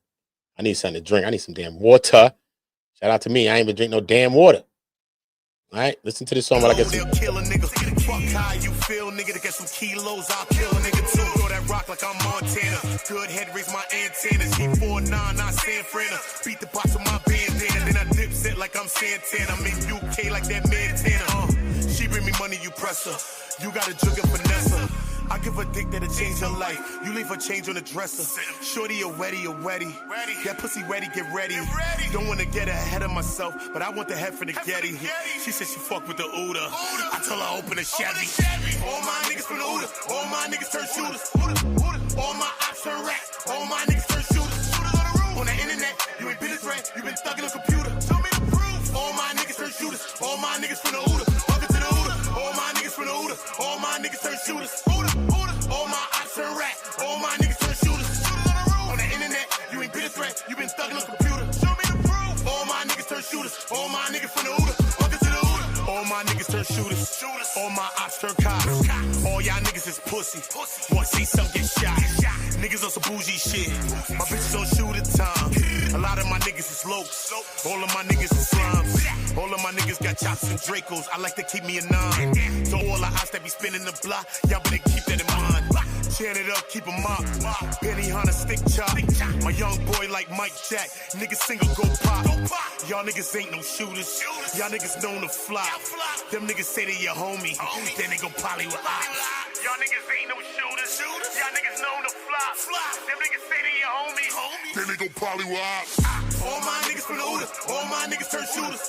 I need something to drink. I need some damn water. Shout out to me. I ain't even drink no damn water. All right, listen to this song while I get some. Kill a nigga. Fuck how you feel, nigga. To get some kilos, I'll kill a nigga too. Throw that rock like I'm Montana. Good head, raise my antennas. He 4'9", not San Fran. Beat the box with my bandana. Then I dip set like I'm Santana. I'm in UK like that Montana. She bring me money, you press her. You got a jug of Vanessa. I give a dick that'll change your life. You leave a change on the dresser. Shorty, a wetty, a wetty. That pussy ready, get ready. Don't want to get ahead of myself, but I want the head for the Getty. She said she fuck with the Uda. I tell her open the Chevy. All my niggas from the Uda. All my niggas turn shooters. All my ops turn rats. All my niggas turn shooters. On the internet, you ain't been a threat. You been thugging a computer. Show me the proof. All my niggas turn shooters. All my niggas from the Uda. Welcome to the Uda. All my niggas from the Uda. All my niggas turn shooters. All my ops turn rats. All my niggas turn shooters. On the internet, you ain't been a threat. You been thugging a computer. Show me the proof. All my niggas turn shooters. All my niggas from the Uda. Welcome to the Uda. All my niggas turn shooters. All my ops turn cops. All y'all niggas is pussy. Want to see something get shot. Niggas on some bougie shit. My bitches on shooter time. A lot of my niggas is lokes. All of my niggas is slimes. All of my niggas got chops and Dracos. I like to keep me a 9. So all the ops that be spinning the block, y'all better keep that in mind. Chant it up, keep 'em up. Benny Hunter, stick chop. My young boy like Mike Jack. Niggas single go pop. Y'all niggas ain't no shooters. Y'all niggas known to flop. Them niggas say they your homie. Then they go poly with ops. Y'all niggas ain't no shooters. Y'all niggas known to flop. Them niggas say they your homie. Then they go poly with ops. All my niggas from the Uda. All my niggas turn shooters.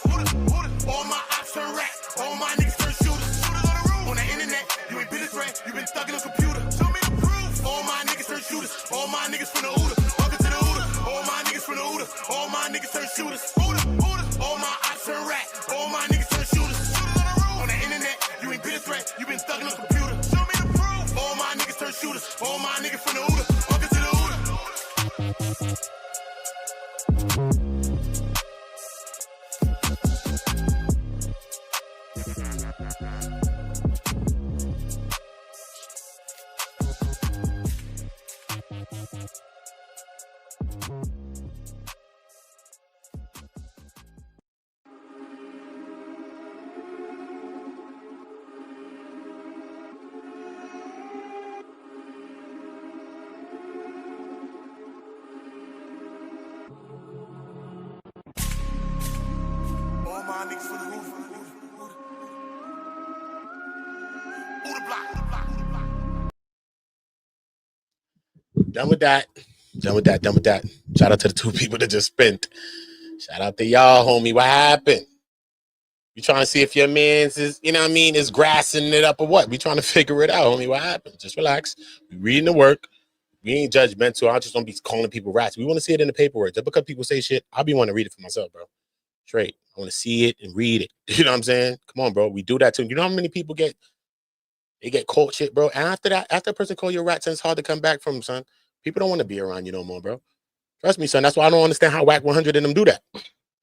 All my ops turn rats. All my niggas turn shooters. On the internet, you ain't been a threat. You been thugging a computer. Show me the proof. All my niggas turn shooters. All my niggas from the Uda. Welcome to the Uda. All my niggas from the Uda. All my niggas turn shooters. All my ops turn rats. All my niggas turn shooters. On the internet, you ain't been a threat. You been thugging a computer. Show me the proof. All my niggas turn shooters. All my niggas from the Uda. Welcome to the Uda. Done with that. Shout out to the 2 people that just spent. Shout out to y'all, homie. What happened? You trying to see if your man's is, you know what I mean, is grassing it up or what? We trying to figure it out, homie. What happened? Just relax. We reading the work. We ain't judgmental. I just don't be calling people rats. We want to see it in the paperwork. Just because people say shit, I'll be wanting to read it for myself, bro. Straight. I want to see it and read it. You know what I'm saying? Come on, bro. We do that too. You know how many people get caught shit, bro? And after that, after a person call you a rat, son, it's hard to come back from, son. People don't want to be around you no more, bro. Trust me, son. That's why I don't understand how Whack 100 of them do that.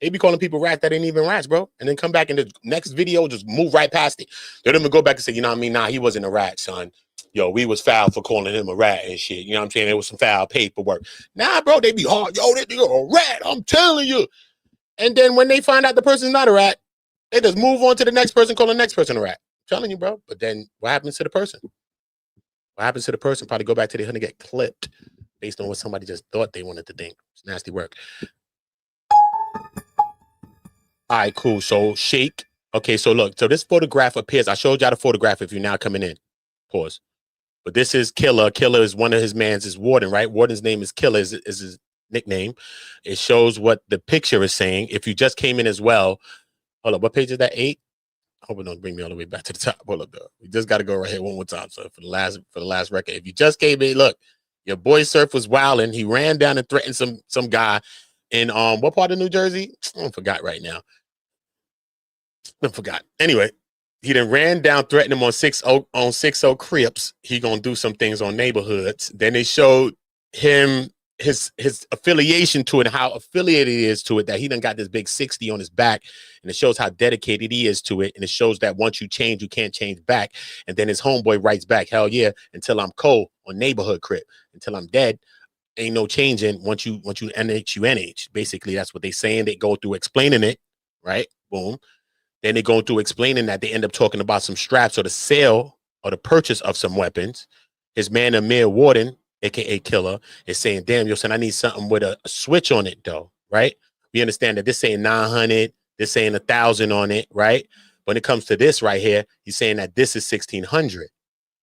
They be calling people rats that ain't even rats, bro. And then come back in the next video, just move right past it. They don't even go back and say, you know what I mean? Nah, he wasn't a rat, son. Yo, we was foul for calling him a rat and shit. You know what I'm saying? There was some foul paperwork. Nah, bro, they be hard. Yo, that nigga a rat. I'm telling you. And then when they find out the person's not a rat, they just move on to the next person, call the next person a rat. I'm telling you, bro. But then what happens to the person? What happens to the person? Probably go back to the hood and get clipped based on what somebody just thought they wanted to think. It's nasty work. All right, cool. So shake. Okay, so look. So this photograph appears. I showed y'all the photograph if you're now coming in. Pause. But this is Killer. Killer is one of his mans, is Warden, right? Warden's name is Killer, is his nickname. It shows what the picture is saying. If you just came in as well, hold up. What page is that? 8? I hope it don't bring me all the way back to the top. Hold up, though. We just got to go right here one more time. So for the last record, if you just came in, look, your boy Surf was wilding. He ran down and threatened some guy in what part of New Jersey? I forgot right now. I forgot. Anyway, he then ran down, threatened him on 60 Crips. He gonna do some things on neighborhoods. Then they showed him his affiliation to it and how affiliated he is to it, that he done got this big 60 on his back, and it shows how dedicated he is to it, and it shows that once you change, you can't change back. And then his homeboy writes back, hell yeah, until I'm cold on neighborhood Crip, until I'm dead, ain't no changing. Once you NH, you NH. Basically, that's what they saying. They go through explaining it, right? Boom. Then they go through explaining that. They end up talking about some straps or the sale or the purchase of some weapons. His man Amir Warden, aka Killer, is saying, damn, yo, son, I need something with a switch on it, though, right? We understand that this saying 900, this saying 1,000 on it, right? When it comes to this right here, he's saying that this is 1,600.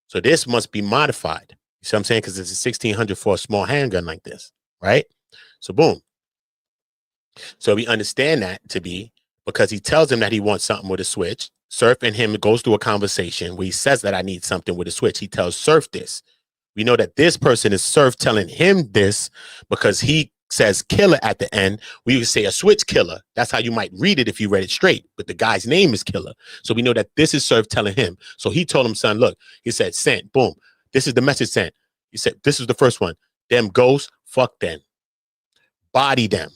So this must be modified. You see what I'm saying? Because it's a 1,600 for a small handgun like this, right? So boom. So we understand that to be because he tells him that he wants something with a switch. Surf and him goes through a conversation where he says that I need something with a switch. He tells Surf this. We know that this person is Surf telling him this because he says killer at the end. We would say a switch killer. That's how you might read it if you read it straight. But the guy's name is Killer. So we know that this is Surf telling him. So he told him, son, look, he said, sent, boom. This is the message sent. He said, this is the first one. Them ghosts, fuck them. Body them.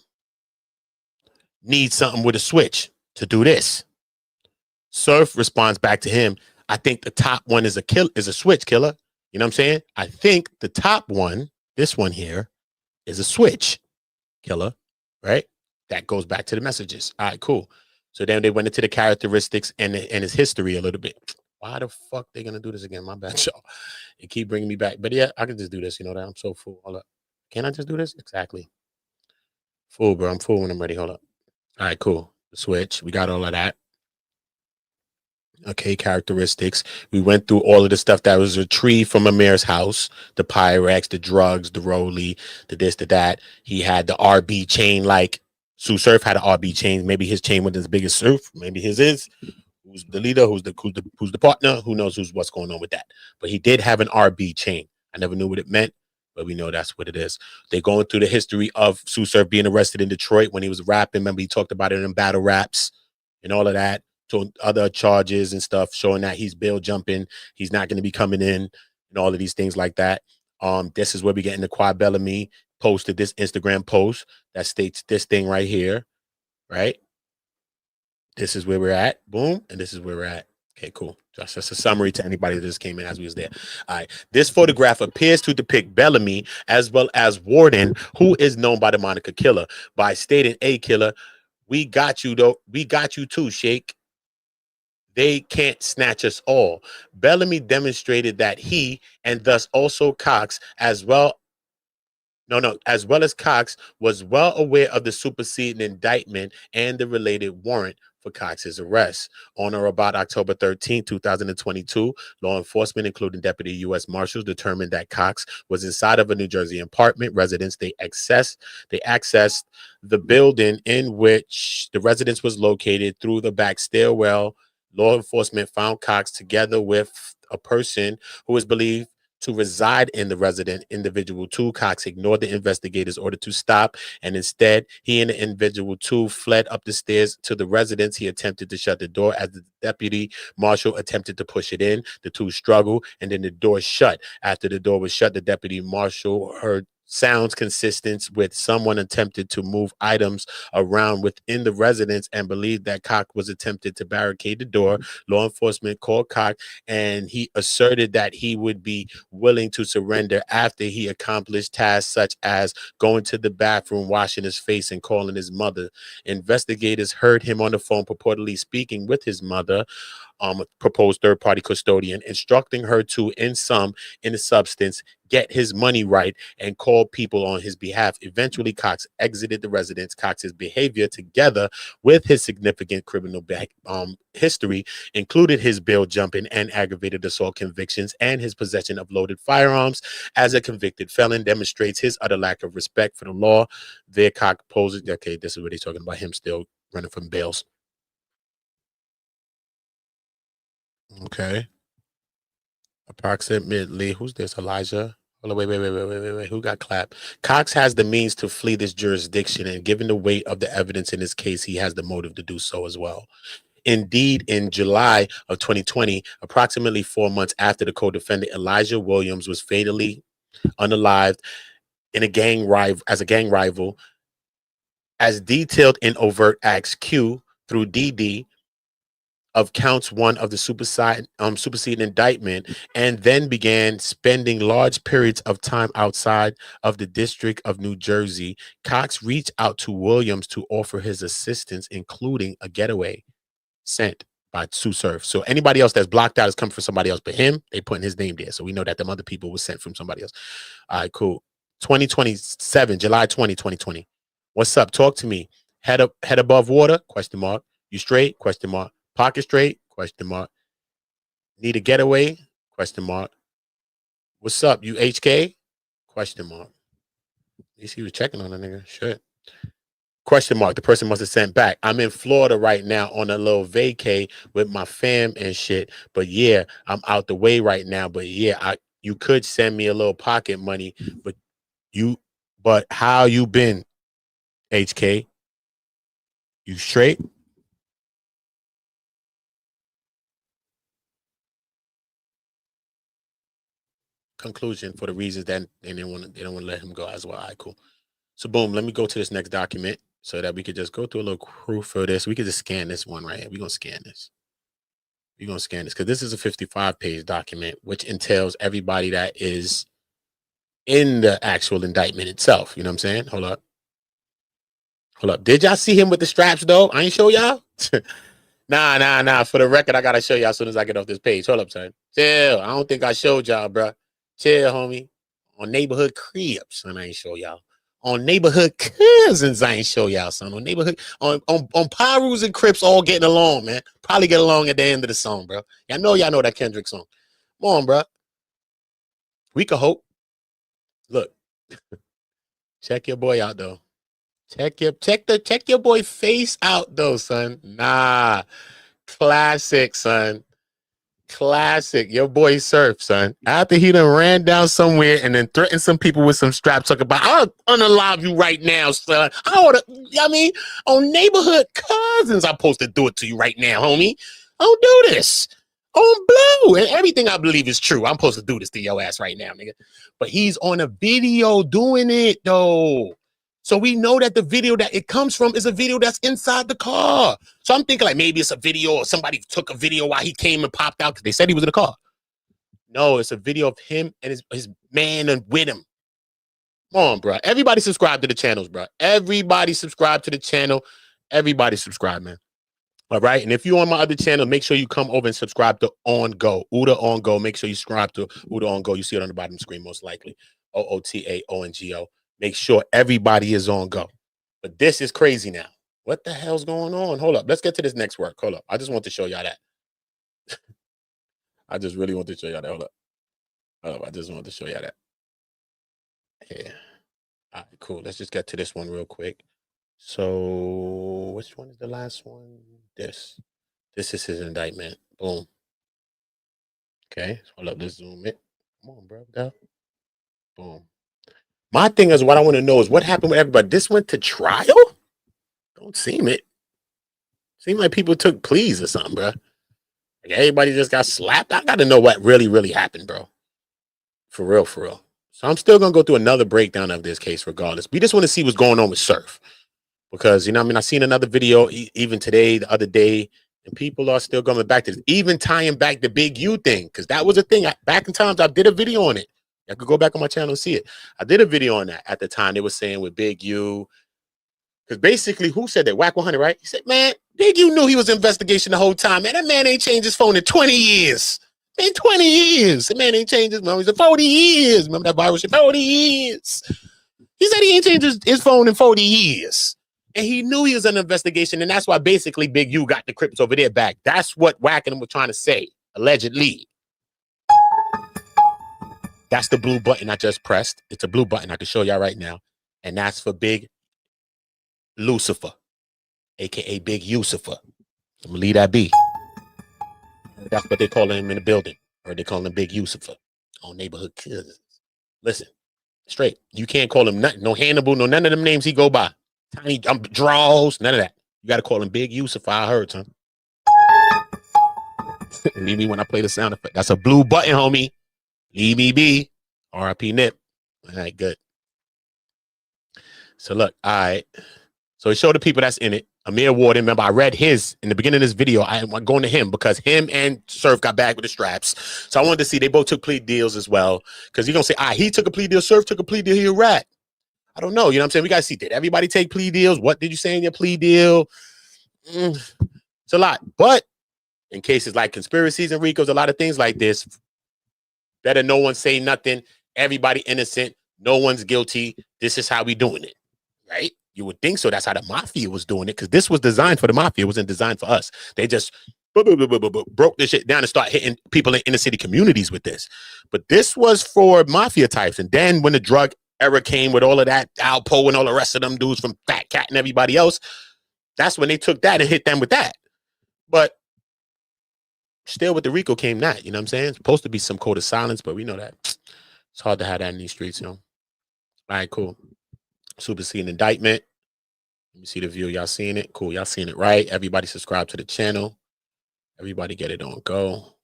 Need something with a switch to do this. Surf responds back to him. I think the top one is a switch killer. You know what I'm saying? I think the top one, this one here, is a switch killer, right? That goes back to the messages. All right, cool. So then they went into the characteristics and his history a little bit. Why the fuck they gonna do this again? My bad, y'all. It keep bringing me back. But yeah, I can just do this. You know that I'm so full. Hold up. Can I just do this? Exactly. Full, bro. I'm full when I'm ready. Hold up. All right, cool. The switch. We got all of that. Okay, characteristics. We went through all of the stuff that was retrieved from Amir's house, the Pyrex, the drugs, the Rolly, the this, the that. He had the RB chain, like Tsu Surf had an RB chain. Maybe his chain wasn't as big as Surf. Maybe his is. Who's the leader? Who's the partner? Who knows what's going on with that? But he did have an RB chain. I never knew what it meant, but we know that's what it is. They're going through the history of Tsu Surf being arrested in Detroit when he was rapping. Remember, he talked about it in battle raps and all of that. To other charges and stuff, showing that he's bail jumping, he's not going to be coming in, and all of these things like that. This is where we get into Quad Bellamy posted this Instagram post that states this thing right here, right? This is where we're at, boom, and this is where we're at. Okay, cool. Just a summary to anybody that just came in as we was there. All right. This photograph appears to depict Bellamy as well as Warden, who is known by the moniker Killer, by stating, "Hey, Killer, we got you though. We got you too, Shake. They can't snatch us all." Bellamy demonstrated that he, and thus also Cox, as well as Cox, was well aware of the superseding indictment and the related warrant for Cox's arrest. On or about October 13, 2022, law enforcement, including Deputy U.S. Marshals, determined that Cox was inside of a New Jersey apartment residence. They accessed the building in which the residence was located through the back stairwell. Law enforcement found Cox together with a person who is believed to reside in the resident individual 2. Cox ignored the investigators' order to stop, and instead, he and the individual 2 fled up the stairs to the residence. He attempted to shut the door as the deputy marshal attempted to push it in. The 2 struggled, and then the door shut. After the door was shut, the deputy marshal heard sounds consistent with someone attempted to move items around within the residence and believed that Cox was attempted to barricade the door. Law enforcement called Cox, and he asserted that he would be willing to surrender after he accomplished tasks such as going to the bathroom, washing his face, and calling his mother. Investigators heard him on the phone purportedly speaking with his mother, proposed third-party custodian, instructing her to, in the substance, get his money right and call people on his behalf. Eventually, Cox exited the residence. Cox's behavior, together with his significant criminal history, included his bail jumping and aggravated assault convictions and his possession of loaded firearms as a convicted felon, demonstrates his utter lack of respect for the law. There, Cox poses, okay, this is what he's talking about, him still running from bails. Okay. Approximately, who's this? Elijah? Hold on, wait. Who got clapped? Cox has the means to flee this jurisdiction, and given the weight of the evidence in this case, he has the motive to do so as well. Indeed, in July of 2020, approximately 4 months after the co-defendant Elijah Williams was fatally unalived in a gang rival, as detailed in overt acts Q through DD of counts 1 of the superseding indictment, and then began spending large periods of time outside of the District of New Jersey, Cox reached out to Williams to offer his assistance, including a getaway sent by Tsu Surf. So anybody else that's blocked out is coming from somebody else, but him, they putting his name there. So we know that them other people were sent from somebody else. All right, cool. 2027, July 20, 2020. What's up? Talk to me. Head above water? Question mark. You straight? Question mark. Pocket straight? Question mark. Need a getaway? Question mark. What's up? You HK? Question mark. At least he was checking on a nigga. Shit. Question mark. The person must have sent back. I'm in Florida right now on a little vacay with my fam and shit. But yeah, I'm out the way right now. But yeah, you could send me a little pocket money. But how you been, HK? You straight? Conclusion for the reasons that they don't want to let him go as well. All right, cool. So boom, let me go to this next document so that we could just go through a little crew for this. We could just scan this one right here. We're gonna scan this. We're gonna scan this because this is a 55-page document, which entails everybody that is in the actual indictment itself. You know what I'm saying? Hold up. Did y'all see him with the straps though? I ain't show y'all. Nah. For the record, I gotta show y'all as soon as I get off this page. Hold up, son. Chill. I don't think I showed y'all, bro. Chill, homie. On neighborhood cribs, son, I ain't show y'all. On neighborhood cousins, I ain't show y'all, son. On neighborhood, on Pyrus and Crips all getting along, man. Probably get along at the end of the song, bro. Y'all know that Kendrick song. Come on, bro. We could hope. Look. Check your boy out, though. Check your boy face out, though, son. Nah. Classic, son. Classic. Your boy Surf, son. After he done ran down somewhere and then threatened some people with some straps, talking about, I'll unalive you right now, son. On neighborhood cousins, I'm supposed to do it to you right now, homie. Don't do this. On Blue. And everything I believe is true. I'm supposed to do this to your ass right now, nigga. But he's on a video doing it, though. So we know that the video that it comes from is a video that's inside the car. So I'm thinking like maybe it's a video or somebody took a video while he came and popped out because they said he was in the car. No, it's a video of him and his man and with him. Come on, bro. Everybody subscribe to the channels, bro. Everybody subscribe to the channel. Everybody subscribe, man. All right. And if you're on my other channel, make sure you come over and subscribe to On Go. Uda On Go. Make sure you subscribe to Uda On Go. You see it on the bottom of the screen, most likely. OOTAONGO. Make sure everybody is on go. But this is crazy now. What the hell's going on? Hold up. Let's get to this next work. Hold up. I just want to show y'all that. I just really want to show y'all that. Hold up. I just want to show y'all that. Yeah. All right, cool. Let's just get to this one real quick. So which one is the last one? This is his indictment. Boom. Okay. Hold up. Let's zoom it. Come on, bro. Go. Boom. My thing is, what I want to know is what happened with everybody. This went to trial? Don't seem it. Seem like people took pleas or something, bro. Like everybody just got slapped. I got to know what really happened, bro. For real. So I'm still going to go through another breakdown of this case regardless. We just want to see what's going on with Surf. Because, I seen another video even today, the other day, and people are still coming back to this. Even tying back the BigU thing, because that was a thing. Back in times, I did a video on it. I could go back on my channel and see it. I did a video on that at the time. They were saying with BigU, because basically, who said that? Whack 100, right? He said, man, BigU knew he was in investigation the whole time. Man, that man ain't changed his phone in 20 years. In 20 years. The man ain't changed his phone. He's in 40 years. Remember that virus? 40 years. He said he ain't changed his phone in 40 years. And he knew he was in an investigation. And that's why basically BigU got the Crips over there back. That's what Whacking was trying to say, allegedly. That's the blue button I just pressed. It's a blue button I can show y'all right now. And that's for Big Lucifer, a.k.a. Big Yusufa. I'm going to leave that be. That's what they call him in the building. Or they call him Big Yusufa on neighborhood cousins. Listen, straight. You can't call him nothing. No Hannibal, no none of them names he go by. Tiny draws, none of that. You got to call him Big Yusuf. I heard, son. Leave me when I play the sound effect. That's a blue button, homie. Leave me be. RIP Nip. All right, good. So look, all right. So he showed the people that's in it. Amir Warden, remember, I read his in the beginning of this video. I'm going to him because him and Surf got back with the straps. So I wanted to see they both took plea deals as well. Because you're going to say, he took a plea deal, Surf took a plea deal, he a rat. I don't know. You know what I'm saying? We got to see, did everybody take plea deals? What did you say in your plea deal? It's a lot. But in cases like conspiracies and RICOs, a lot of things like this, better no one say nothing. Everybody innocent. No one's guilty. This is how we doing it. Right? You would think so. That's how the mafia was doing it, because this was designed for the mafia. It wasn't designed for us. They just broke this shit down and start hitting people in inner city communities with this. But this was for mafia types. And then when the drug era came with all of that, Alpo and all the rest of them dudes from Fat Cat and everybody else, that's when they took that and hit them with that. But still with the RICO came that, you know what I'm saying? It's supposed to be some code of silence, but we know that. It's hard to have that in these streets, you know? All right, cool. Superseding indictment. Let me see the view. Y'all seeing it? Cool. Y'all seeing it, right? Everybody subscribe to the channel. Everybody get it on go. All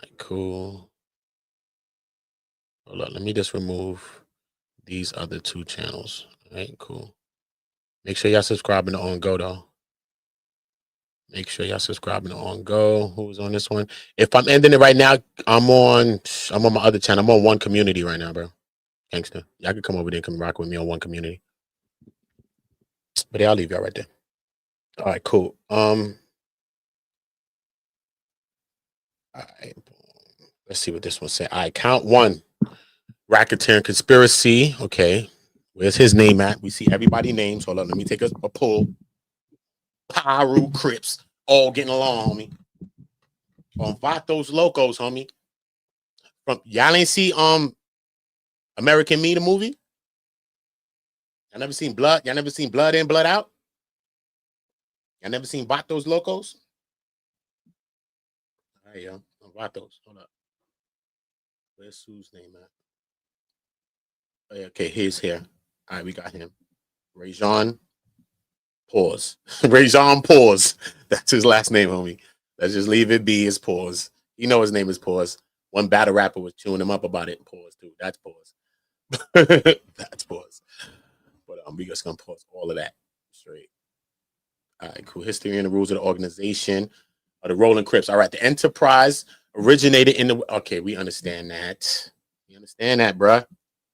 right, cool. Hold on. Let me just remove these other two channels. All right, cool. Make sure y'all subscribing to On Go, though. Make sure y'all subscribing to On Go. Who's on this one? If I'm ending it right now, I'm on my other channel. I'm on One Community right now, bro. Gangster. Y'all can come over there and come rock with me on One Community. But yeah, I'll leave y'all right there. All right, cool. All right. Let's see what this one said. All right, count one. Racketeering conspiracy. Okay. Where's his name at? We see everybody's names. Hold on. Let me take a pull. Paru Crips. All getting along, homie. On Vatos Locos, homie. From y'all ain't see American Me, the movie? Y'all never seen Blood? Y'all never seen Blood In, Blood Out? Y'all never seen Vatos Locos? All right, yo. Vatos. Hold up. Where's Sue's name at? Okay, he's here. All right, we got him. Rajon Pause. Rajon Pause. That's his last name, homie. Let's just leave it be his Pause. You know his name is Pause. One battle rapper was chewing him up about it. Pause, too. That's Pause. That's Pause. But we just gonna pause all of that straight. All right, cool. History and the rules of the organization of the Rollin Crips. All right, the enterprise originated in the. Okay, we understand that. We understand that, bruh.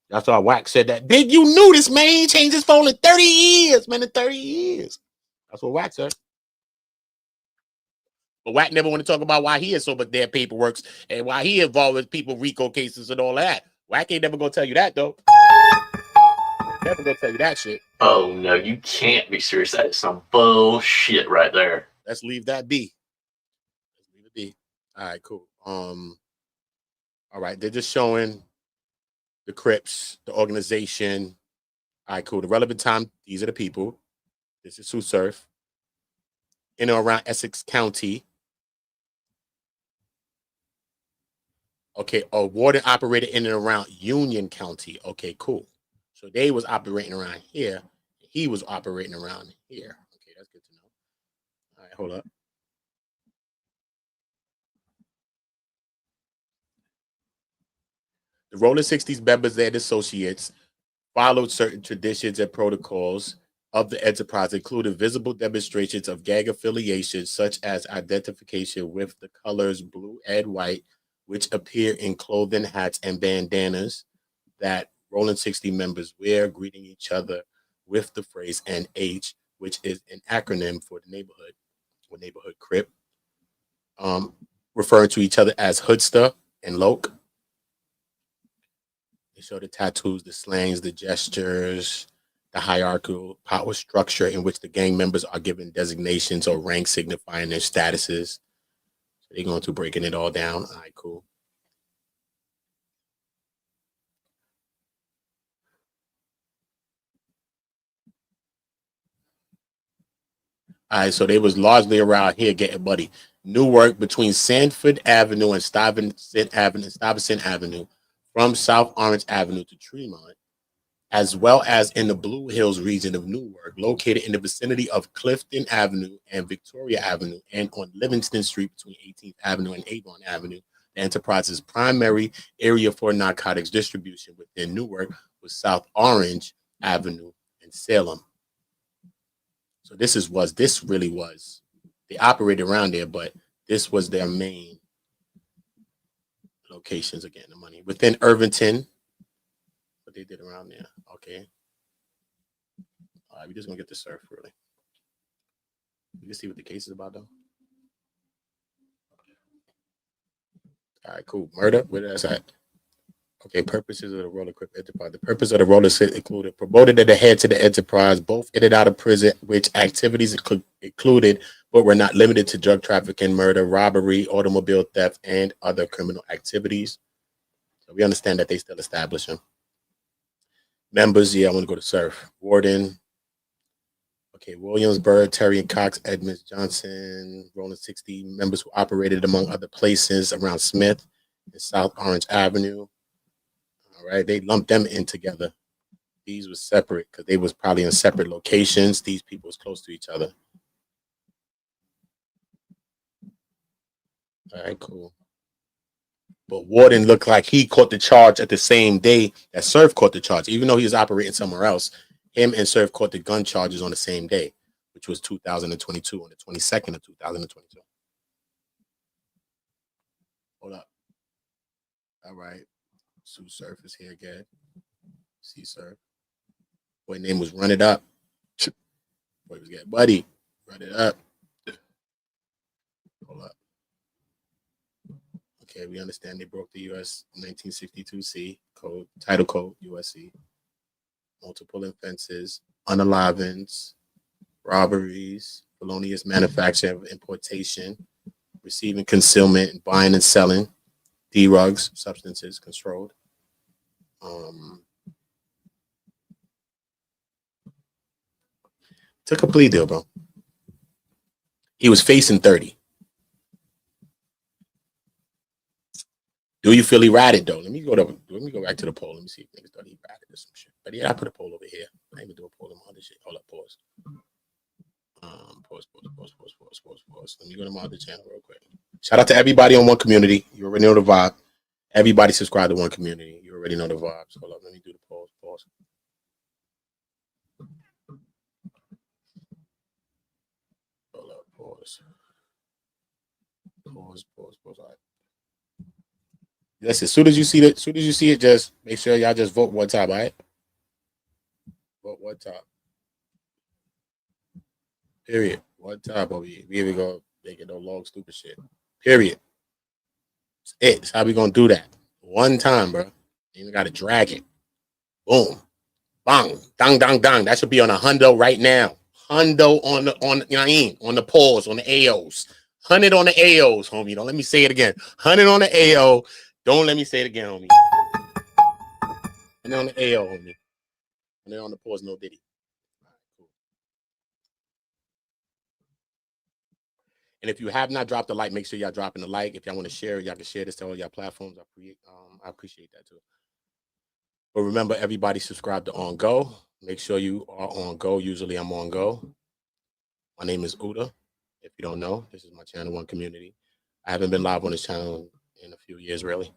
That's why Wack said that. Big, you knew this, man. He changed his phone in 30 years, man. In 30 years. That's what Wack said. But Wack never want to talk about why he is so much their paperwork and why he involved with people RICO cases and all that. Wack ain't never gonna tell you that though. Never gonna tell you that shit. Oh no, you can't be serious. That is some bullshit right there. Let's leave that be. Let's leave it be. All right, cool. All right, they're just showing the Crips, the organization. All right, cool. The relevant time, these are the people. This is Tsu Surf. In or around Essex County. Okay, Warden operated in and around Union County. Okay, cool. So they was operating around here. He was operating around here. Okay, that's good to know. All right, hold up. The Rollin 60's members and associates followed certain traditions and protocols of the enterprise, including visible demonstrations of gang affiliation, such as identification with the colors blue and white, which appear in clothing, hats, and bandanas that Rollin 60 members wear, greeting each other with the phrase NH, which is an acronym for the neighborhood or neighborhood Crip, referring to each other as Hoodster and Loke. They show the tattoos, the slangs, the gestures, the hierarchical power structure in which the gang members are given designations or ranks signifying their statuses. So they're going to breaking it all down. All right, cool. All right, so they was largely around here getting money. Newark between Sanford Avenue and Stuyvesant Avenue from South Orange Avenue to Tremont, as well as in the Blue Hills region of Newark, located in the vicinity of Clifton Avenue and Victoria Avenue, and on Livingston Street between 18th Avenue and Avon Avenue. The enterprise's primary area for narcotics distribution within Newark was South Orange Avenue and Salem. So this really was, they operated around there, but this was their main locations of getting the money. Within Irvington, what they did around there. Okay. All right, we're just gonna get the surf really. You can see what the case is about though. All right, cool. Murder, where that's at? Okay, purposes of the Rollin enterprise. The purpose of the Rollin included promoted at the head to the enterprise, both in and out of prison, which activities included, but were not limited to drug trafficking, murder, robbery, automobile theft, and other criminal activities. So we understand that they still establish them. Members, yeah, I want to go to Surf. Warden. Okay, Williamsburg, Terry and Cox, Edmonds, Johnson, Rollin 60 members who operated among other places around Smith and South Orange Avenue. All right, they lumped them in together. These were separate because they was probably in separate locations. These people was close to each other. All right, cool. But Warden looked like he caught the charge at the same day that Surf caught the charge, even though he was operating somewhere else. Him and Surf caught the gun charges on the same day, which was 2022, on the 22nd of 2022. Hold up. All right. Tsu Surf is here again. TsuSurf. Boy, name was Run It Up. Boy was getting buddy. Run It Up. Hold up. Okay, we understand they broke the U.S. 1962C code, title code, USC. Multiple offenses, unalivings, robberies, felonious manufacturing, importation, receiving, concealment, buying and selling, drugs, substances controlled. Took a plea deal, bro. He was facing 30. Do you feel he ratted though? Let me go back to the poll. Let me see if niggas thought he ratted or some shit. But yeah, I put a poll over here. I ain't even do a poll on my other shit. Hold up, pause. Pause. Let me go to my other channel real quick. Shout out to everybody on One Community. You already know the vibe. Everybody subscribe to One Community. You already know the vibes. Hold up, let me do the pause. Hold up, pause. All right. Listen, as soon as you see it, just make sure y'all just vote one time, all right? Vote one time. Period. One time over here. We even go making no long, stupid shit. Period. That's it. That's how we gonna do that. One time, bro. You even gotta drag it. Boom. Bang. Dang, dang, dang. That should be on a hundo right now. Hundo on you know what I mean? On the pause, on the AOs. 100 on the AOs, homie. Don't let me say it again. 100 on the AO. Don't let me say it again, homie. 100 on the AO, homie. 100 on the pause, no diddy. All right, cool. And if you have not dropped a like, make sure y'all dropping a like. If y'all want to share, y'all can share this to all y'all platforms. I appreciate that too. But remember, everybody subscribe to On Go. Make sure you are on Go. Usually I'm on Go. My name is Uda. If you don't know, this is my channel, One Community. I haven't been live on this channel in a few years, really.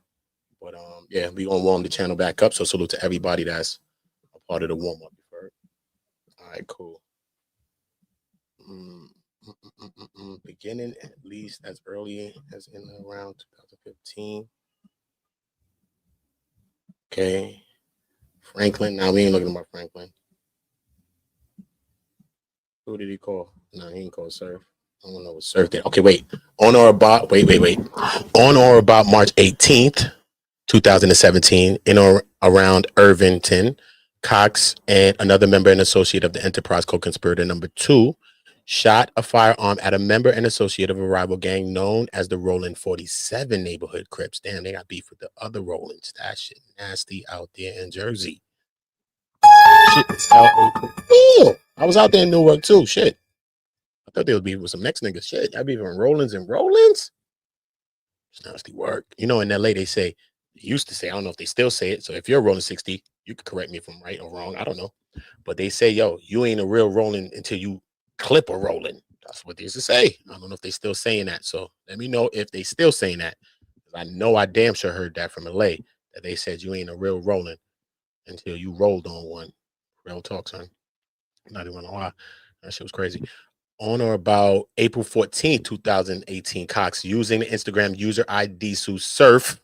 But yeah, we gonna warm the channel back up. So salute to everybody that's a part of the warm-up. All right, cool. Beginning at least as early as in around 2015. Okay. Franklin. Now we ain't looking about Franklin. Who did he call? No, he ain't call Surf. I don't know what Surf did. Okay, wait. On or about March 18th, 2017, in or around Irvington, Cox and another member and associate of the enterprise co-conspirator number 2 shot a firearm at a member and associate of a rival gang known as the Rollin 47 neighborhood Crips. Damn, they got beef with the other Rollins. That shit nasty out there in Jersey. Shit, I was out there in Newark too. Shit. I thought they would be with some next niggas. Shit, I be even Rollins and Rollins. It's nasty work. You know, in LA, they say used to say, I don't know if they still say it. So if you're rolling 60, you could correct me if I'm right or wrong. I don't know. But they say, yo, you ain't a real rolling until you clip a rolling. That's what they used to say. I don't know if they still saying that. So let me know if they still saying that. I know I damn sure heard that from LA, that they said you ain't a real rolling until you rolled on one. Real talk, son. Not even gonna lie. That shit was crazy. On or about April 14th, 2018, Cox, using the Instagram user ID Tsu Surf.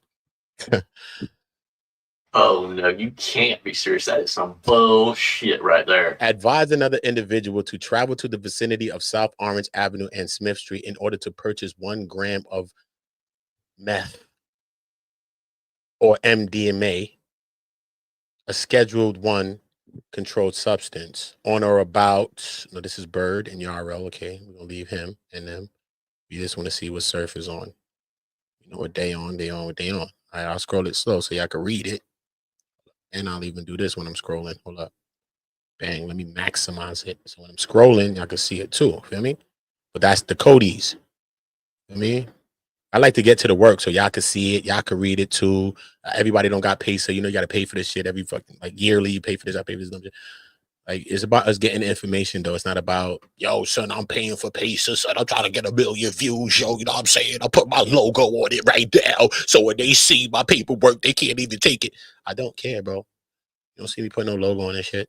Oh no, you can't be serious. That is some bullshit right there. Advised another individual to travel to the vicinity of South Orange Avenue and Smith Street in order to purchase 1 gram of meth or MDMA, a Scheduled 1 controlled substance, on or about, no, this is Bird and Yarrell. Okay, we're gonna leave him and them. You just want to see what Surf is on. You know what day on, what day on. All right, I'll scroll it slow so y'all can read it. And I'll even do this when I'm scrolling. Hold up. Bang, let me maximize it. So when I'm scrolling, y'all can see it too. Feel me? But that's the Cody's. Feel me? I like to get to the work so y'all can see it. Y'all can read it too. Everybody don't got pay, so you know you got to pay for this shit every fucking, like, yearly. You pay for this, I pay for this. Like, it's about us getting the information, though. It's not about, yo, son, I'm paying for pieces, son. I'm trying to get 1 million views, yo. You know what I'm saying? I put my logo on it right now, so when they see my paperwork, they can't even take it. I don't care, bro. You don't see me put no logo on this shit.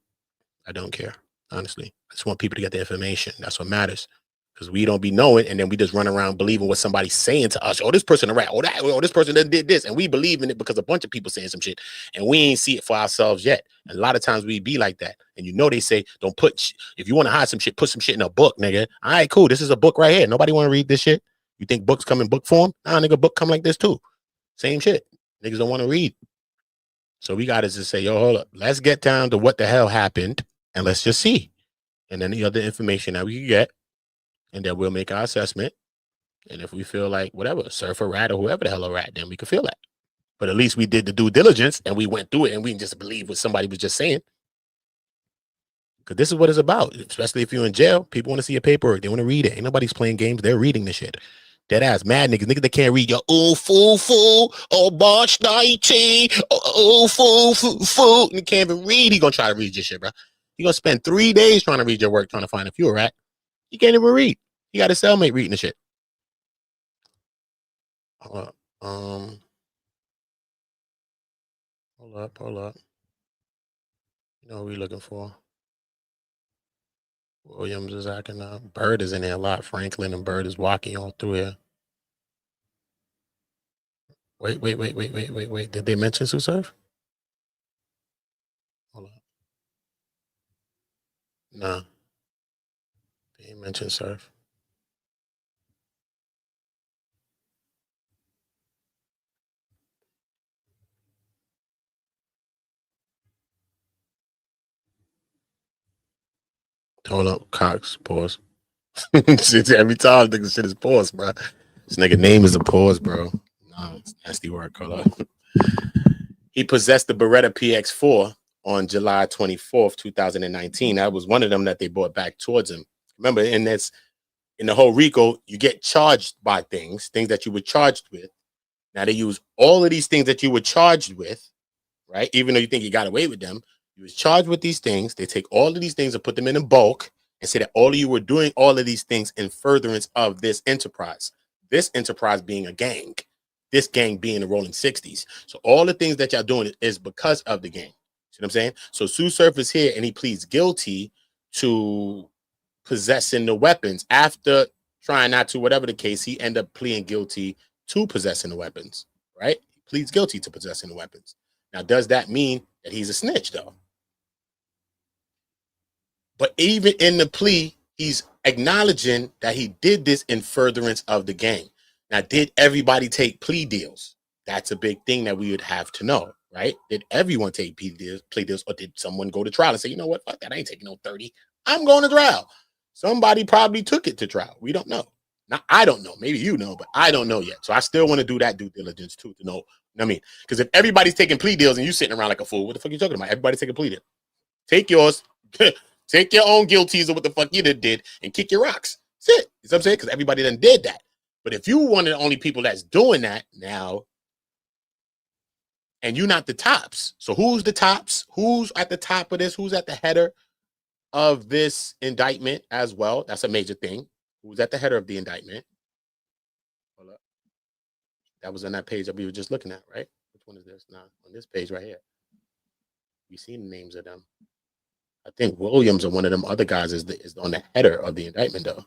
I don't care, honestly. I just want people to get the information. That's what matters. Because we don't be knowing, and then we just run around believing what somebody's saying to us. Oh, this person a rat. Oh, that. Oh, this person done did this. And we believe in it because a bunch of people saying some shit. And we ain't see it for ourselves yet. And a lot of times we be like that. And you know they say, don't put, if you want to hide some shit, put some shit in a book, nigga. All right, cool. This is a book right here. Nobody want to read this shit. You think books come in book form? Nah, nigga, book come like this too. Same shit. Niggas don't want to read. So we got to just say, yo, hold up. Let's get down to what the hell happened. And let's just see. And any other information that we can get. And then we'll make our assessment. And if we feel like whatever, Surf a rat or whoever the hell a rat, then we can feel that. But at least we did the due diligence and we went through it and we didn't just believe what somebody was just saying. Because this is what it's about. Especially if you're in jail, people want to see your paperwork. They want to read it. Ain't nobody's playing games. They're reading the shit. Dead ass mad niggas that can't read your fool, March 19, fool. And you can't even read. He gonna try to read your shit, bro. You gonna spend 3 days trying to read your work, trying to find if you're a rat. You can't even read. You got a cellmate reading the shit. Hold up. Hold up. You know what we looking for? Williams is acting up. Bird is in there a lot. Franklin and Bird is walking all through here. Wait. Did they mention Tsu Surf? Hold up. Nah. They didn't mention Surf. Hold up, Cox, pause. Every time nigga shit is pause, bro. This nigga name is a pause, bro. Nah, it's nasty work. Hold up. He possessed the Beretta PX4 on July 24th, 2019. That was one of them that they brought back towards him. Remember, in the whole RICO, you get charged by things that you were charged with. Now they use all of these things that you were charged with, right? Even though you think you got away with them, you was charged with these things. They take all of these things and put them in a bulk and say that all of you were doing all of these things in furtherance of this enterprise. This enterprise being a gang. This gang being the Rolling 60s. So all the things that y'all doing is because of the gang. See what I'm saying? So Tsu Surf is here and he pleads guilty to possessing the weapons. After trying not to, whatever the case, he ended up pleading guilty to possessing the weapons, right? He pleads guilty to possessing the weapons. Now, does that mean that he's a snitch, though? But even in the plea, he's acknowledging that he did this in furtherance of the gang. Now, did everybody take plea deals? That's a big thing that we would have to know, right? Did everyone take plea deals, or did someone go to trial and say, you know what, fuck that, I ain't taking no 30. I'm going to trial. Somebody probably took it to trial. We don't know. Now, I don't know. Maybe you know, but I don't know yet. So I still want to do that due diligence too, to know. What I mean, because if everybody's taking plea deals and you sitting around like a fool, what the fuck are you talking about? Everybody's taking plea deal. Take yours. Take your own guilties of what the fuck you did and kick your rocks. That's it. You know what I'm saying? Because everybody done did that. But if you one of the only people that's doing that now, and you're not the tops. So who's the tops? Who's at the top of this? Who's at the header of this indictment as well? That's a major thing. Who's at the header of the indictment? Hold up. That was on that page that we were just looking at, right? Which one is this? Nah, on this page right here. You see the names of them. I think Williams or one of them other guys is on the header of the indictment, though.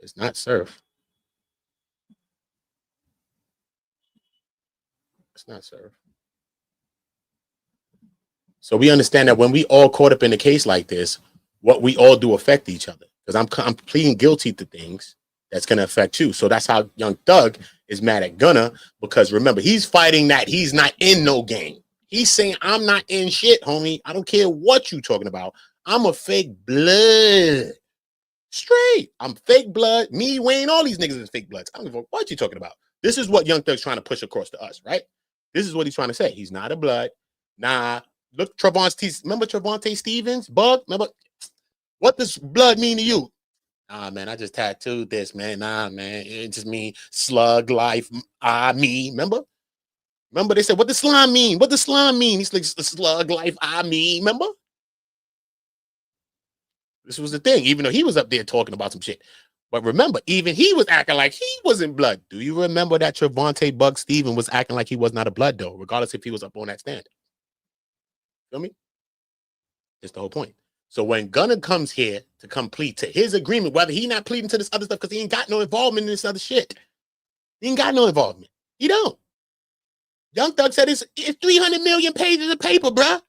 It's not Surf. It's not Surf. So we understand that when we all caught up in a case like this, what we all do affect each other. Because I'm pleading guilty to things that's going to affect you. So that's how Young Thug is mad at Gunna, because remember, he's fighting that he's not in no game. He's saying, I'm not in shit, homie. I don't care what you talking about. I'm a fake blood. Straight. I'm fake blood. Me, Wayne, all these niggas is fake bloods. I don't give a fuck what you talking about. This is what Young Thug's trying to push across to us, right? This is what he's trying to say. He's not a blood. Nah. Look, remember Trevante Stevens? Bug? Remember? What does blood mean to you? Nah, man, I just tattooed this, man. Nah, man, it just mean slug life. Me. Remember they said, what does slime mean? What does slime mean? He's like, slug life. Remember? This was the thing, even though he was up there talking about some shit. But remember, even he was acting like he wasn't blood. Do you remember that Trevante Bug Steven was acting like he was not a blood, though, regardless if he was up on that stand? Feel me? That's the whole point. So when Gunna comes here to complete to his agreement, whether he not pleading to this other stuff because he ain't got no involvement in this other shit. He ain't got no involvement. He don't. Young Thug said it's 300 million pages of paper, bruh.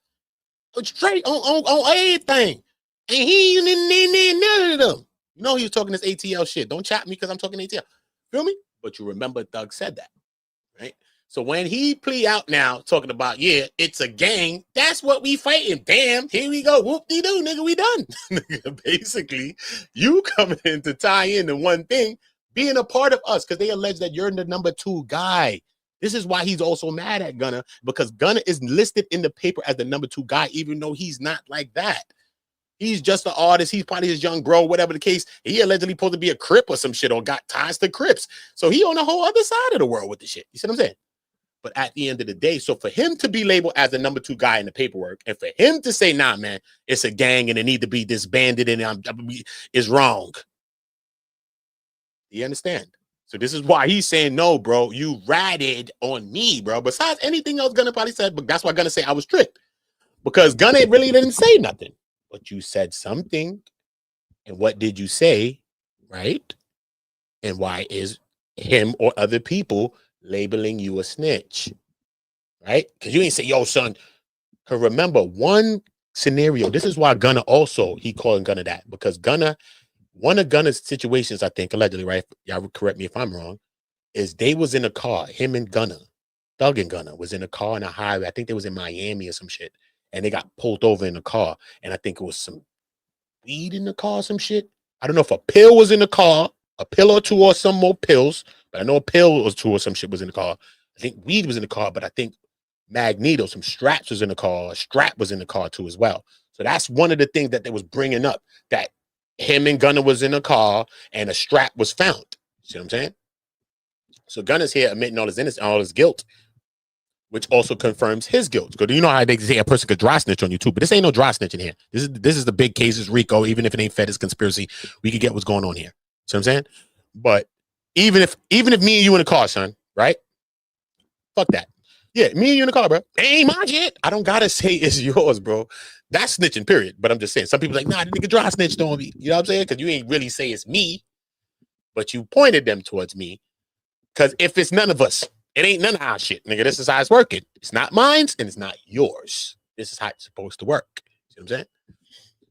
Straight on everything. And he ain't in none of them. You know he was talking this ATL shit. Don't chat me because I'm talking ATL. Feel me? But you remember Thug said that, right? So when he plea out now, talking about, yeah, it's a gang, that's what we fighting. Damn, here we go. Whoop-de-doo, nigga, we done. Basically, you coming in to tie in the one thing, being a part of us, because they allege that you're the number 2 guy. This is why he's also mad at Gunna, because Gunna is listed in the paper as the number 2 guy, even though he's not like that. He's just an artist. He's probably his young bro, whatever the case. He allegedly supposed to be a Crip or some shit, or got ties to Crips. So he on the whole other side of the world with the shit. You see what I'm saying? But at the end of the day, so for him to be labeled as the number 2 guy in the paperwork, and for him to say, nah, man, it's a gang and it need to be disbanded and is wrong. You understand? So this is why he's saying, no, bro, you ratted on me, bro. Besides anything else Gunna probably said, but that's why Gunna say I was tricked. Because Gunna really didn't say nothing. But you said something. And what did you say? Right? And why is him or other people labeling you a snitch? Right? Because you ain't say, yo, son. Because remember, one scenario, this is why Gunna also, he calling Gunna that. Because Gunna, one of Gunna's situations, I think, allegedly, right? Y'all correct me if I'm wrong, is they was in a car, him and Gunna, Thug and Gunna was in a car on a highway. I think they was in Miami or some shit. And they got pulled over in the car. And I think it was some weed in the car or some shit. I don't know if a pill was in the car, a pill or two or some more pills. But I know a pill or two or some shit was in the car. I think weed was in the car, but I think Magneto, some straps was in the car. A strap was in the car too as well. So that's one of the things that they was bringing up, that him and Gunna was in a car and a strap was found. See what I'm saying? So Gunna's here admitting all his innocence, all his guilt, which also confirms his guilt. Because you know how they say a person could dry snitch on you too, but this ain't no dry snitch in here. This is the big cases, RICO. Even if it ain't Fed, conspiracy, we could get what's going on here. See what I'm saying? But even if me and you in the car, son, right? Fuck that. Yeah, me and you in the car, bro. Ain't my shit. I don't gotta say it's yours, bro. That's snitching, period. But I'm just saying, some people like, nah, the nigga dry snitched on me. You know what I'm saying? Because you ain't really say it's me, but you pointed them towards me. Because if it's none of us, it ain't none of our shit, nigga. This is how it's working. It's not mine and it's not yours. This is how it's supposed to work. See what I'm saying?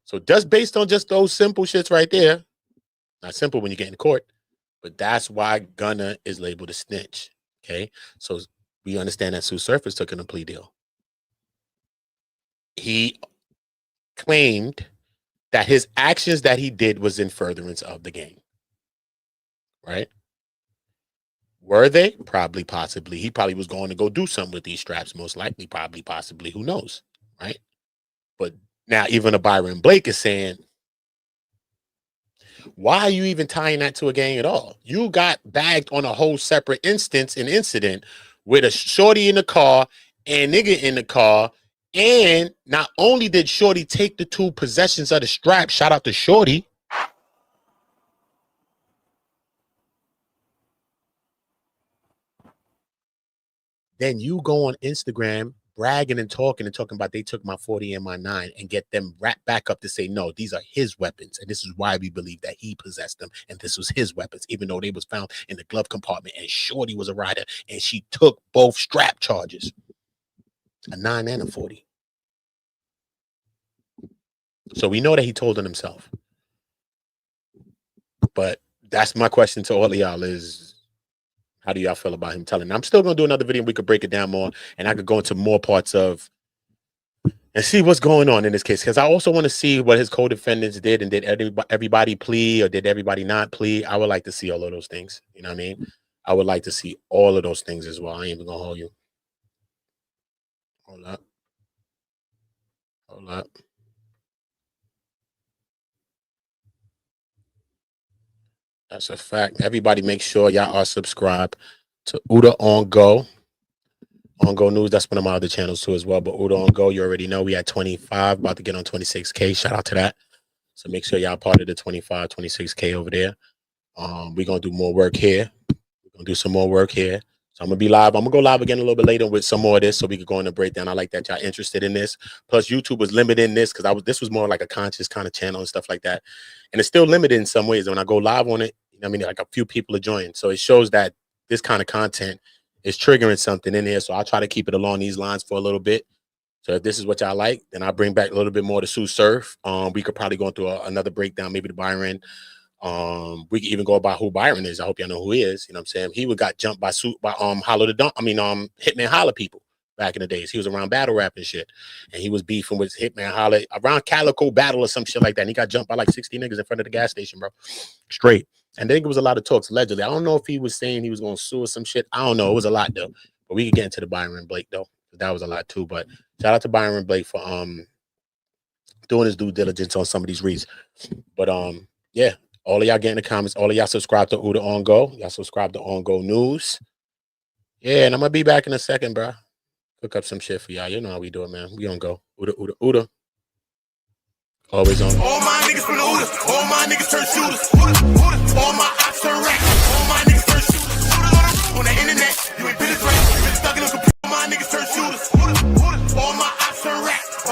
So just based on just those simple shits right there, not simple when you get in court, but that's why Gunna is labeled a snitch. Okay? So we understand that TsuSurf is taking a plea deal. He claimed that his actions that he did was in furtherance of the gang. Right? Were they? Probably, possibly. He probably was going to go do something with these straps, most likely, probably, possibly. Who knows? Right? But now even a Byron Blake is saying, why are you even tying that to a gang at all? You got bagged on a whole separate incident with a shorty in the car and nigga in the car. And not only did shorty take the 2 possessions of the strap, shout out to shorty, then you go on Instagram bragging and talking about they took my 40 and my 9 and get them wrapped back up to say, no, these are his weapons. And this is why we believe that he possessed them. And this was his weapons, even though they was found in the glove compartment and shorty was a rider and she took both strap charges, a 9 and a 40. So we know that he told on himself. But that's my question to all of y'all is, how do y'all feel about him telling? I'm still going to do another video. We could break it down more and I could go into more parts of and see what's going on in this case. Because I also want to see what his co-defendants did and did everybody plea or did everybody not plea? I would like to see all of those things. You know what I mean? I would like to see all of those things as well. I ain't even going to hold you. Hold up. Hold up. That's a fact. Everybody make sure y'all are subscribed to Uda On Go. On Go News, that's one of my other channels too as well. But Uda On Go, you already know we at 25, about to get on 26K. Shout out to that. So make sure y'all part of the 25, 26K over there. We're going to do more work here. We're going to do some more work here. So I'm going to be live. I'm going to go live again a little bit later with some more of this so we can go in the breakdown. I like that y'all interested in this. Plus, YouTube was limiting this because this was more like a conscious kind of channel and stuff like that. And it's still limited in some ways. When I go live on it, I mean, like a few people are joining. So it shows that this kind of content is triggering something in here. So I'll try to keep it along these lines for a little bit. So if this is what y'all like, then I'll bring back a little bit more to Tsu Surf. We could probably go through another breakdown, maybe to Byron. We could even go about who Byron is. I hope y'all know who he is. You know what I'm saying? He got jumped by Hollow the Dump. Hitman Holla people back in the days. He was around battle rap and shit. And he was beefing with Hitman Holla around Calico Battle or some shit like that. And he got jumped by like 60 niggas in front of the gas station, bro. Straight. And I think it was a lot of talks, allegedly. I don't know if he was saying he was going to sue or some shit. I don't know. It was a lot, though. But we could get into the Byron Blake, though. That was a lot, too. But shout out to Byron Blake for doing his due diligence on some of these reads. But, yeah, all of y'all get in the comments. All of y'all subscribe to Uda On Go. Y'all subscribe to On Go News. Yeah, and I'm going to be back in a second, bro. Cook up some shit for y'all. You know how we do it, man. We on go. Uda, Uda, Uda. Always on. All my niggas from the Uda. All my niggas turn shooters. Uda, Uda. All my ops turn racks. All my niggas turn shooters. Shooters on the internet. You ain't been a threat. You been stuck in a computer. All my niggas turn shooters. Uda, Uda. All my ops turn racks.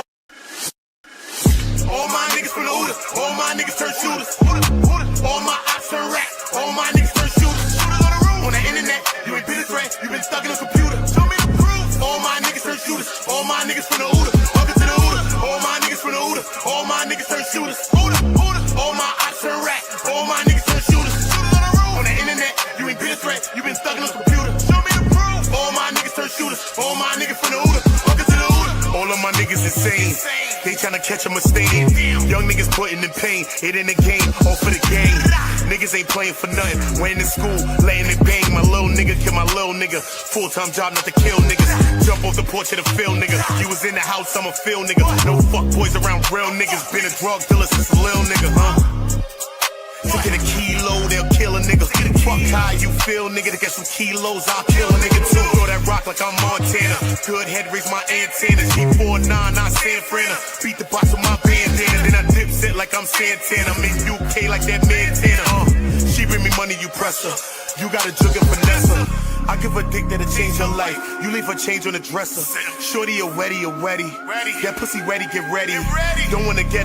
All my niggas from the Uda. All my niggas turn shooters. Uda, Uda. All my ops turn racks. All my niggas turn shooters. Shooters on the internet. You ain't been a threat. You been stuck in a computer. Show me the proof. All my niggas turn shooters. All my niggas from the Uda. Welcome to the Uda. All my niggas from the Uda. All my niggas turn shooters. Uda, Uda. All my ops turn rap. All my niggas turn shooters. On the internet, you ain't been a threat. You been stuck in a computer. Show me the proof. All my niggas turn shooters. All my niggas from the Uda. Welcome to the Uda. All of my niggas insane. They tryna catch a mistake. Young niggas putting in pain. It in the game, all for the game. Niggas ain't playing for nothing. Went in school, laying it bang. My little nigga kill my little nigga. Full-time job not to kill niggas. Jump off the porch of the field, nigga. You was in the house, I'm a field nigga. No fuck boys around real niggas. Been a drug dealer since a little nigga, huh? To get a kilo, they'll kill a nigga. Fuck how you feel, nigga. To get some kilos, I'll kill a nigga too. Throw that rock like I'm Montana. Good head, raise my antennas. G49, not San Fran. Beat the box with my bandana. Then I dip set like I'm Santana. I'm in UK like that Montana. She bring me money, you press her. You got a jug of finesse her. I give a dick that'll change her life. You leave her change on the dresser. Shorty a wetty, a wetty. That pussy ready, get ready. Don't wanna get